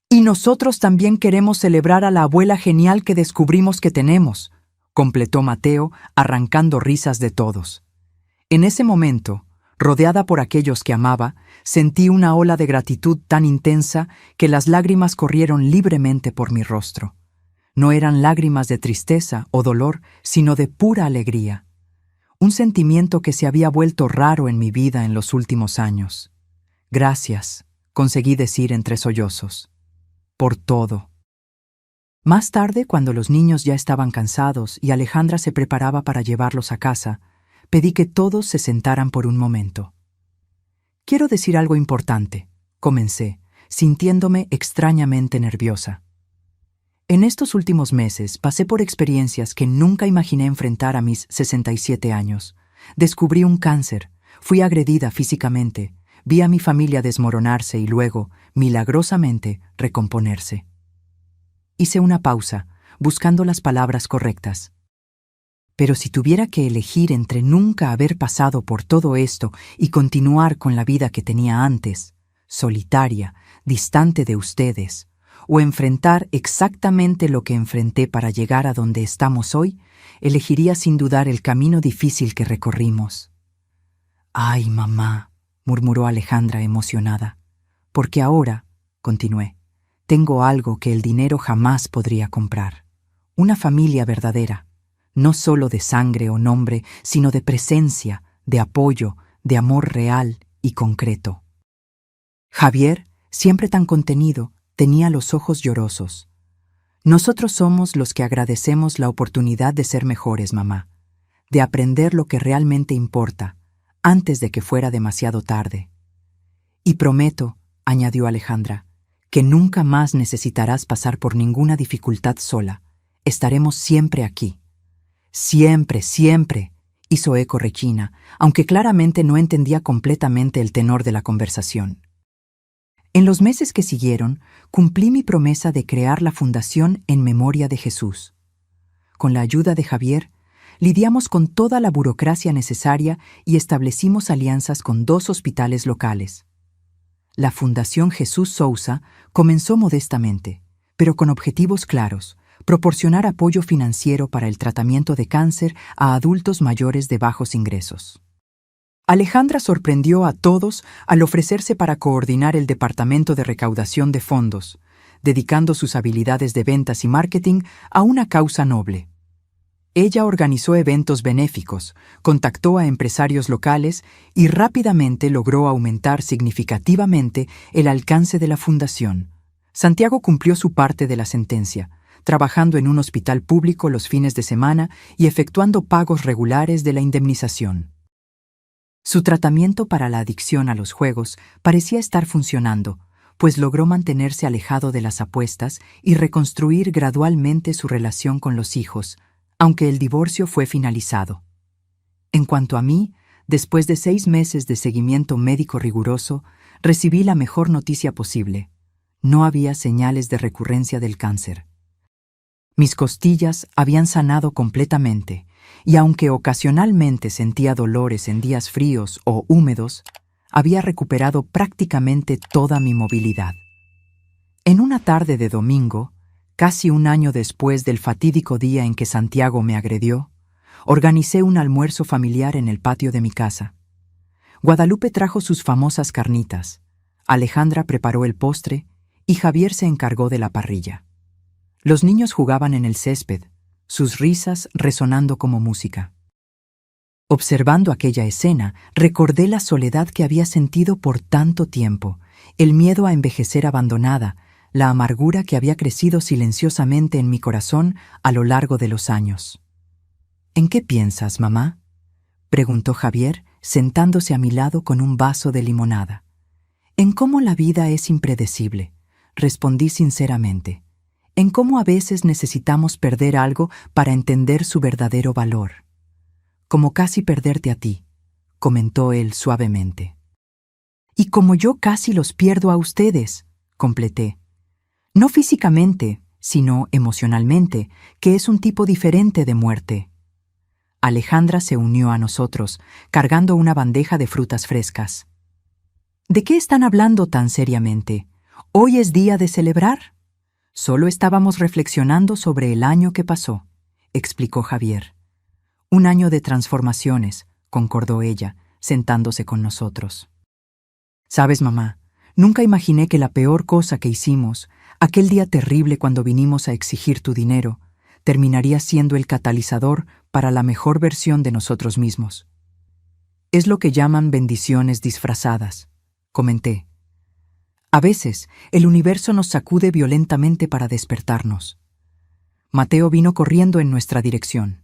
Y nosotros también queremos celebrar a la abuela genial que descubrimos que tenemos, completó Mateo, arrancando risas de todos. En ese momento, rodeada por aquellos que amaba, sentí una ola de gratitud tan intensa que las lágrimas corrieron libremente por mi rostro. No eran lágrimas de tristeza o dolor, sino de pura alegría. Un sentimiento que se había vuelto raro en mi vida en los últimos años. Gracias, conseguí decir entre sollozos. Por todo. Más tarde, cuando los niños ya estaban cansados y Alejandra se preparaba para llevarlos a casa, pedí que todos se sentaran por un momento. Quiero decir algo importante, comencé, sintiéndome extrañamente nerviosa. En estos últimos meses pasé por experiencias que nunca imaginé enfrentar a mis 67 años. Descubrí un cáncer, fui agredida físicamente, vi a mi familia desmoronarse y luego, milagrosamente, recomponerse. Hice una pausa, buscando las palabras correctas. Pero si tuviera que elegir entre nunca haber pasado por todo esto y continuar con la vida que tenía antes, solitaria, distante de ustedes, o enfrentar exactamente lo que enfrenté para llegar a donde estamos hoy, elegiría sin dudar el camino difícil que recorrimos. «Ay, mamá», murmuró Alejandra emocionada, «porque ahora», continué, «tengo algo que el dinero jamás podría comprar. Una familia verdadera, no solo de sangre o nombre, sino de presencia, de apoyo, de amor real y concreto». Javier, siempre tan contenido, tenía los ojos llorosos. «Nosotros somos los que agradecemos la oportunidad de ser mejores, mamá, de aprender lo que realmente importa, antes de que fuera demasiado tarde. Y prometo», añadió Alejandra, «que nunca más necesitarás pasar por ninguna dificultad sola. Estaremos siempre aquí». «Siempre, siempre», hizo eco Regina, aunque claramente no entendía completamente el tenor de la conversación. En los meses que siguieron, cumplí mi promesa de crear la Fundación en Memoria de Jesús. Con la ayuda de Javier, lidiamos con toda la burocracia necesaria y establecimos alianzas con 2 hospitales locales. La Fundación Jesús Sousa comenzó modestamente, pero con objetivos claros: proporcionar apoyo financiero para el tratamiento de cáncer a adultos mayores de bajos ingresos. Alejandra sorprendió a todos al ofrecerse para coordinar el departamento de recaudación de fondos, dedicando sus habilidades de ventas y marketing a una causa noble. Ella organizó eventos benéficos, contactó a empresarios locales y rápidamente logró aumentar significativamente el alcance de la fundación. Santiago cumplió su parte de la sentencia, trabajando en un hospital público los fines de semana y efectuando pagos regulares de la indemnización. Su tratamiento para la adicción a los juegos parecía estar funcionando, pues logró mantenerse alejado de las apuestas y reconstruir gradualmente su relación con los hijos, aunque el divorcio fue finalizado. En cuanto a mí, después de 6 meses de seguimiento médico riguroso, recibí la mejor noticia posible. No había señales de recurrencia del cáncer. Mis costillas habían sanado completamente, y aunque ocasionalmente sentía dolores en días fríos o húmedos, había recuperado prácticamente toda mi movilidad. En una tarde de domingo, casi un año después del fatídico día en que Santiago me agredió, organicé un almuerzo familiar en el patio de mi casa. Guadalupe trajo sus famosas carnitas, Alejandra preparó el postre y Javier se encargó de la parrilla. Los niños jugaban en el césped, sus risas resonando como música. Observando aquella escena, recordé la soledad que había sentido por tanto tiempo, el miedo a envejecer abandonada, la amargura que había crecido silenciosamente en mi corazón a lo largo de los años. «¿En qué piensas, mamá?», preguntó Javier, sentándose a mi lado con un vaso de limonada. «En cómo la vida es impredecible», respondí sinceramente. «En cómo a veces necesitamos perder algo para entender su verdadero valor». «Como casi perderte a ti», comentó él suavemente. «Y como yo casi los pierdo a ustedes», completé. «No físicamente, sino emocionalmente, que es un tipo diferente de muerte. Alejandra se unió a nosotros, cargando una bandeja de frutas frescas. ¿De qué están hablando tan seriamente? ¿Hoy es día de celebrar? Solo estábamos reflexionando sobre el año que pasó, explicó Javier. Un año de transformaciones, concordó ella, sentándose con nosotros. Sabes, mamá, nunca imaginé que la peor cosa que hicimos, aquel día terrible cuando vinimos a exigir tu dinero, terminaría siendo el catalizador para la mejor versión de nosotros mismos. Es lo que llaman bendiciones disfrazadas, comenté. A veces, el universo nos sacude violentamente para despertarnos. Mateo vino corriendo en nuestra dirección.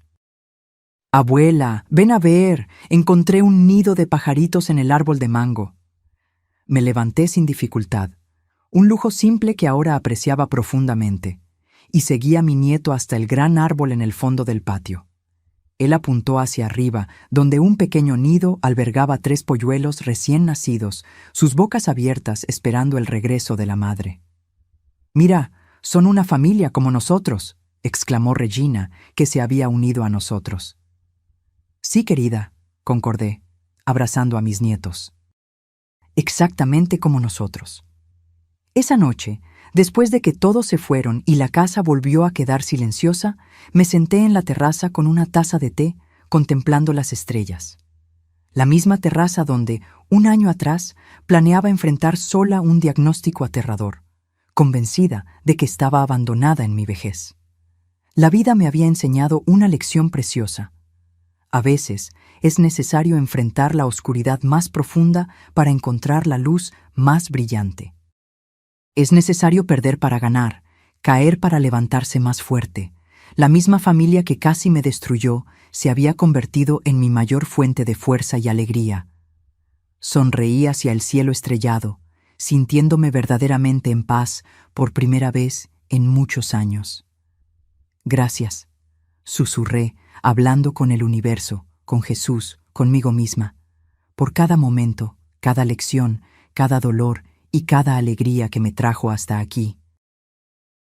Abuela, ven a ver, encontré un nido de pajaritos en el árbol de mango. Me levanté sin dificultad, un lujo simple que ahora apreciaba profundamente, y seguí a mi nieto hasta el gran árbol en el fondo del patio. Él apuntó hacia arriba, donde un pequeño nido albergaba 3 polluelos recién nacidos, sus bocas abiertas esperando el regreso de la madre. «Mira, son una familia como nosotros», exclamó Regina, que se había unido a nosotros. «Sí, querida», concordé, abrazando a mis nietos. Exactamente como nosotros. Esa noche, después de que todos se fueron y la casa volvió a quedar silenciosa, me senté en la terraza con una taza de té, contemplando las estrellas. La misma terraza donde, un año atrás, planeaba enfrentar sola un diagnóstico aterrador, convencida de que estaba abandonada en mi vejez. La vida me había enseñado una lección preciosa. A veces es necesario enfrentar la oscuridad más profunda para encontrar la luz más brillante. Es necesario perder para ganar, caer para levantarse más fuerte. La misma familia que casi me destruyó se había convertido en mi mayor fuente de fuerza y alegría. Sonreí hacia el cielo estrellado, sintiéndome verdaderamente en paz por primera vez en muchos años. Gracias, susurré, hablando con el universo, con Jesús, conmigo misma, por cada momento, cada lección, cada dolor y cada alegría que me trajo hasta aquí.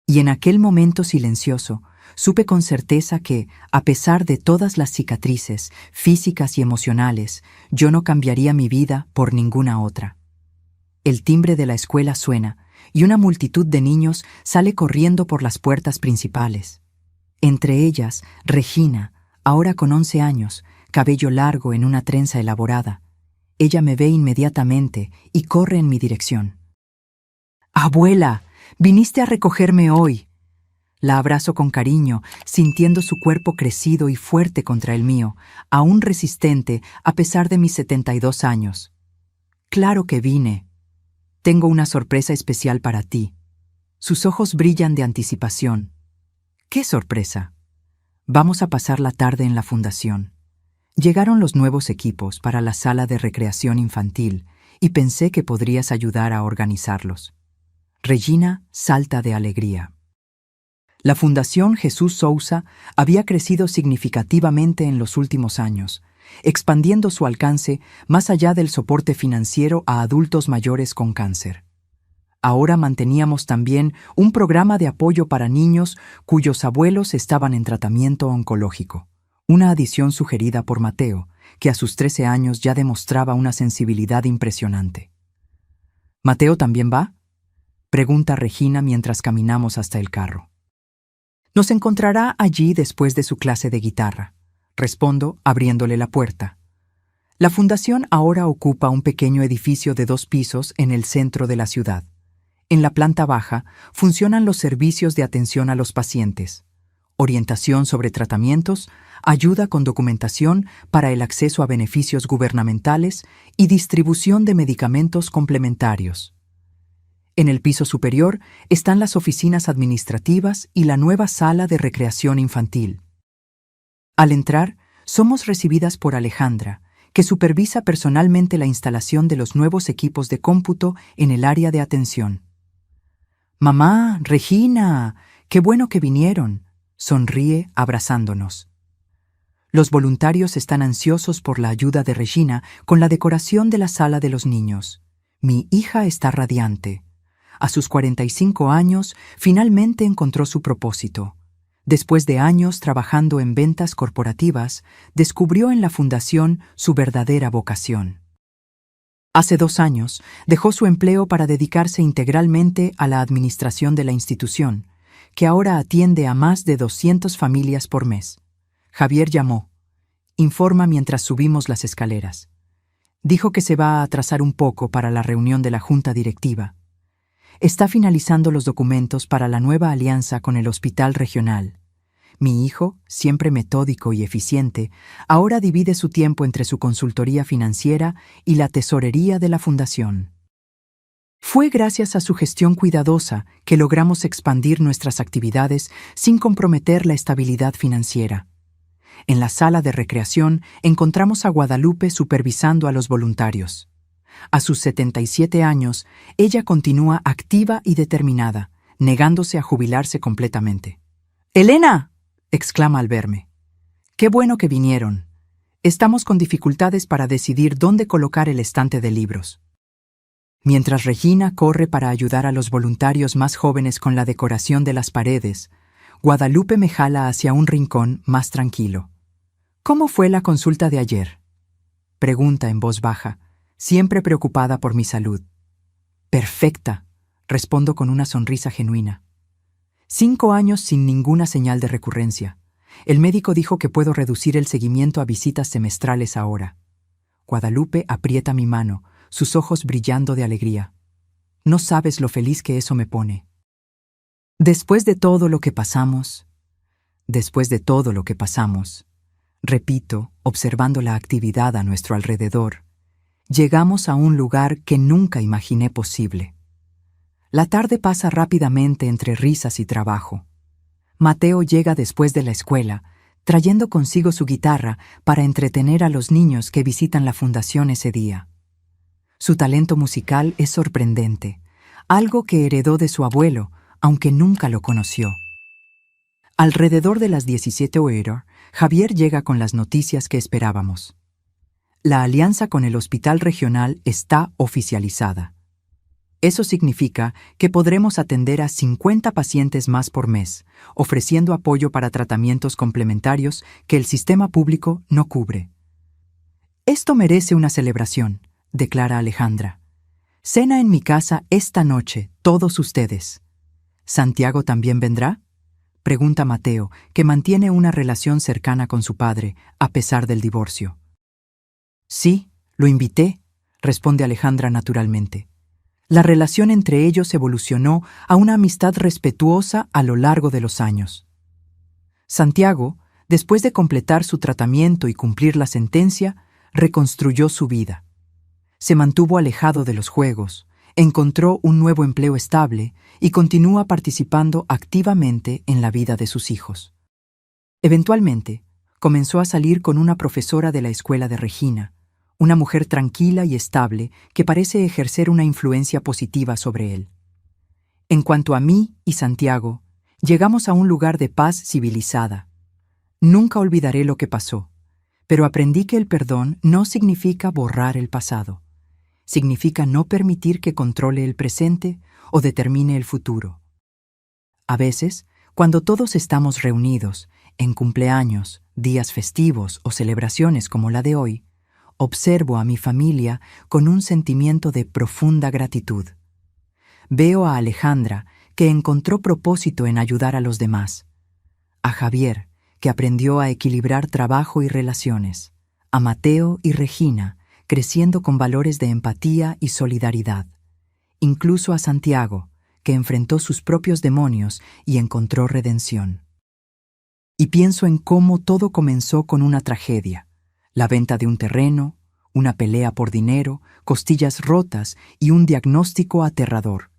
Y en aquel momento silencioso, supe con certeza que, a pesar de todas las cicatrices, físicas y emocionales, yo no cambiaría mi vida por ninguna otra. El timbre de la escuela suena, y una multitud de niños sale corriendo por las puertas principales. Entre ellas, Regina, ahora con 11 años, cabello largo en una trenza elaborada. Ella me ve inmediatamente y corre en mi dirección. «Abuela, viniste a recogerme hoy». La abrazo con cariño, sintiendo su cuerpo crecido y fuerte contra el mío, aún resistente a pesar de mis 72 años. «Claro que vine. Tengo una sorpresa especial para ti». Sus ojos brillan de anticipación. «¿Qué sorpresa?» «Vamos a pasar la tarde en la fundación». Llegaron los nuevos equipos para la sala de recreación infantil y pensé que podrías ayudar a organizarlos. Regina salta de alegría. La Fundación Jesús Sousa había crecido significativamente en los últimos años, expandiendo su alcance más allá del soporte financiero a adultos mayores con cáncer. Ahora manteníamos también un programa de apoyo para niños cuyos abuelos estaban en tratamiento oncológico, una adición sugerida por Mateo, que a sus 13 años ya demostraba una sensibilidad impresionante. ¿Mateo también va?, pregunta Regina mientras caminamos hasta el carro. Nos encontrará allí después de su clase de guitarra, respondo abriéndole la puerta. La fundación ahora ocupa un pequeño edificio de 2 pisos en el centro de la ciudad. En la planta baja funcionan los servicios de atención a los pacientes, orientación sobre tratamientos, ayuda con documentación para el acceso a beneficios gubernamentales y distribución de medicamentos complementarios. En el piso superior están las oficinas administrativas y la nueva sala de recreación infantil. Al entrar, somos recibidas por Alejandra, que supervisa personalmente la instalación de los nuevos equipos de cómputo en el área de atención. «Mamá, Regina, qué bueno que vinieron», sonríe abrazándonos. Los voluntarios están ansiosos por la ayuda de Regina con la decoración de la sala de los niños. Mi hija está radiante. A sus 45 años, finalmente encontró su propósito. Después de años trabajando en ventas corporativas, descubrió en la fundación su verdadera vocación. Hace 2 años, dejó su empleo para dedicarse integralmente a la administración de la institución, que ahora atiende a más de 200 familias por mes. Javier llamó. Informa mientras subimos las escaleras. Dijo que se va a atrasar un poco para la reunión de la junta directiva. Está finalizando los documentos para la nueva alianza con el hospital regional. Mi hijo, siempre metódico y eficiente, ahora divide su tiempo entre su consultoría financiera y la tesorería de la fundación. Fue gracias a su gestión cuidadosa que logramos expandir nuestras actividades sin comprometer la estabilidad financiera. En la sala de recreación encontramos a Guadalupe supervisando a los voluntarios. A sus 77 años, ella continúa activa y determinada, negándose a jubilarse completamente. «¡Elena!», exclama al verme. «¡Qué bueno que vinieron! Estamos con dificultades para decidir dónde colocar el estante de libros». Mientras Regina corre para ayudar a los voluntarios más jóvenes con la decoración de las paredes, Guadalupe me jala hacia un rincón más tranquilo. «¿Cómo fue la consulta de ayer?», pregunta en voz baja, siempre preocupada por mi salud. «Perfecta», respondo con una sonrisa genuina. 5 años sin ninguna señal de recurrencia. El médico dijo que puedo reducir el seguimiento a visitas semestrales ahora. Guadalupe aprieta mi mano, sus ojos brillando de alegría. No sabes lo feliz que eso me pone. Después de todo lo que pasamos, repito, observando la actividad a nuestro alrededor, llegamos a un lugar que nunca imaginé posible. La tarde pasa rápidamente entre risas y trabajo. Mateo llega después de la escuela, trayendo consigo su guitarra para entretener a los niños que visitan la fundación ese día. Su talento musical es sorprendente, algo que heredó de su abuelo, aunque nunca lo conoció. Alrededor de las 17:00, Javier llega con las noticias que esperábamos. La alianza con el hospital regional está oficializada. Eso significa que podremos atender a 50 pacientes más por mes, ofreciendo apoyo para tratamientos complementarios que el sistema público no cubre. «Esto merece una celebración», declara Alejandra. «Cena en mi casa esta noche, todos ustedes». «¿Santiago también vendrá?», pregunta Mateo, que mantiene una relación cercana con su padre, a pesar del divorcio. «Sí, lo invité», responde Alejandra naturalmente. La relación entre ellos evolucionó a una amistad respetuosa a lo largo de los años. Santiago, después de completar su tratamiento y cumplir la sentencia, reconstruyó su vida. Se mantuvo alejado de los juegos, encontró un nuevo empleo estable y continúa participando activamente en la vida de sus hijos. Eventualmente, comenzó a salir con una profesora de la escuela de Regina, una mujer tranquila y estable que parece ejercer una influencia positiva sobre él. En cuanto a mí y Santiago, llegamos a un lugar de paz civilizada. Nunca olvidaré lo que pasó, pero aprendí que el perdón no significa borrar el pasado. Significa no permitir que controle el presente o determine el futuro. A veces, cuando todos estamos reunidos, en cumpleaños, días festivos o celebraciones como la de hoy, observo a mi familia con un sentimiento de profunda gratitud. Veo a Alejandra, que encontró propósito en ayudar a los demás. A Javier, que aprendió a equilibrar trabajo y relaciones. A Mateo y Regina, creciendo con valores de empatía y solidaridad. Incluso a Santiago, que enfrentó sus propios demonios y encontró redención. Y pienso en cómo todo comenzó con una tragedia. La venta de un terreno, una pelea por dinero, costillas rotas y un diagnóstico aterrador.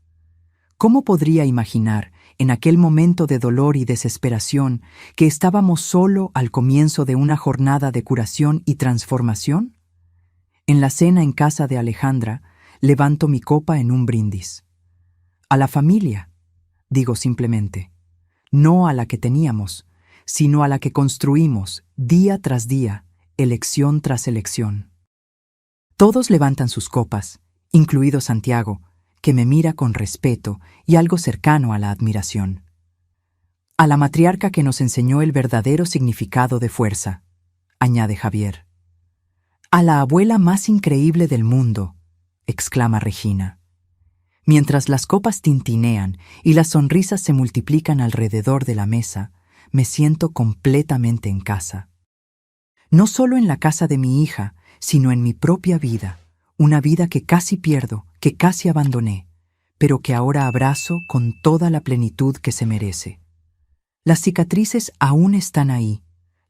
¿Cómo podría imaginar, en aquel momento de dolor y desesperación, que estábamos solo al comienzo de una jornada de curación y transformación? En la cena en casa de Alejandra, levanto mi copa en un brindis. A la familia, digo simplemente, no a la que teníamos, sino a la que construimos día tras día, elección tras elección. Todos levantan sus copas, incluido Santiago, que me mira con respeto y algo cercano a la admiración. A la matriarca que nos enseñó el verdadero significado de fuerza, añade Javier. A la abuela más increíble del mundo, exclama Regina. Mientras las copas tintinean y las sonrisas se multiplican alrededor de la mesa, me siento completamente en casa. No solo en la casa de mi hija, sino en mi propia vida, una vida que casi pierdo, que casi abandoné, pero que ahora abrazo con toda la plenitud que se merece. Las cicatrices aún están ahí,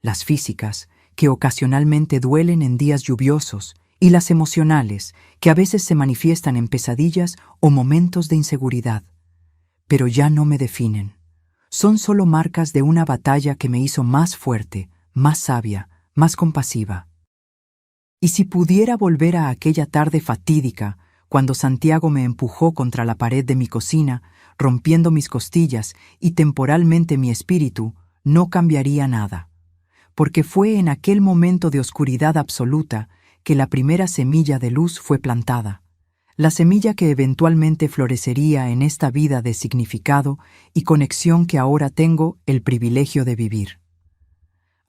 las físicas, que ocasionalmente duelen en días lluviosos, y las emocionales, que a veces se manifiestan en pesadillas o momentos de inseguridad. Pero ya no me definen. Son solo marcas de una batalla que me hizo más fuerte, más sabia, más compasiva. Y si pudiera volver a aquella tarde fatídica, cuando Santiago me empujó contra la pared de mi cocina, rompiendo mis costillas y temporalmente mi espíritu, no cambiaría nada. Porque fue en aquel momento de oscuridad absoluta que la primera semilla de luz fue plantada, la semilla que eventualmente florecería en esta vida de significado y conexión que ahora tengo el privilegio de vivir.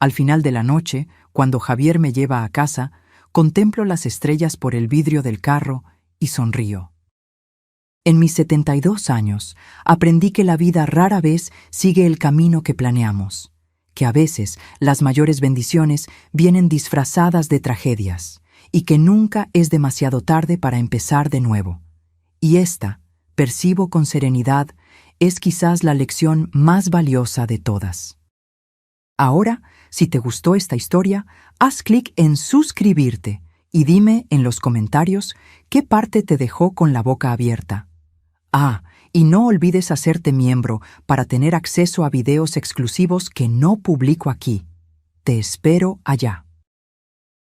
Al final de la noche, cuando Javier me lleva a casa, contemplo las estrellas por el vidrio del carro y sonrío. En mis 72 años, aprendí que la vida rara vez sigue el camino que planeamos, que a veces las mayores bendiciones vienen disfrazadas de tragedias y que nunca es demasiado tarde para empezar de nuevo. Y esta, percibo con serenidad, es quizás la lección más valiosa de todas. Ahora, si te gustó esta historia, haz clic en suscribirte y dime en los comentarios qué parte te dejó con la boca abierta. Y no olvides hacerte miembro para tener acceso a videos exclusivos que no publico aquí. Te espero allá.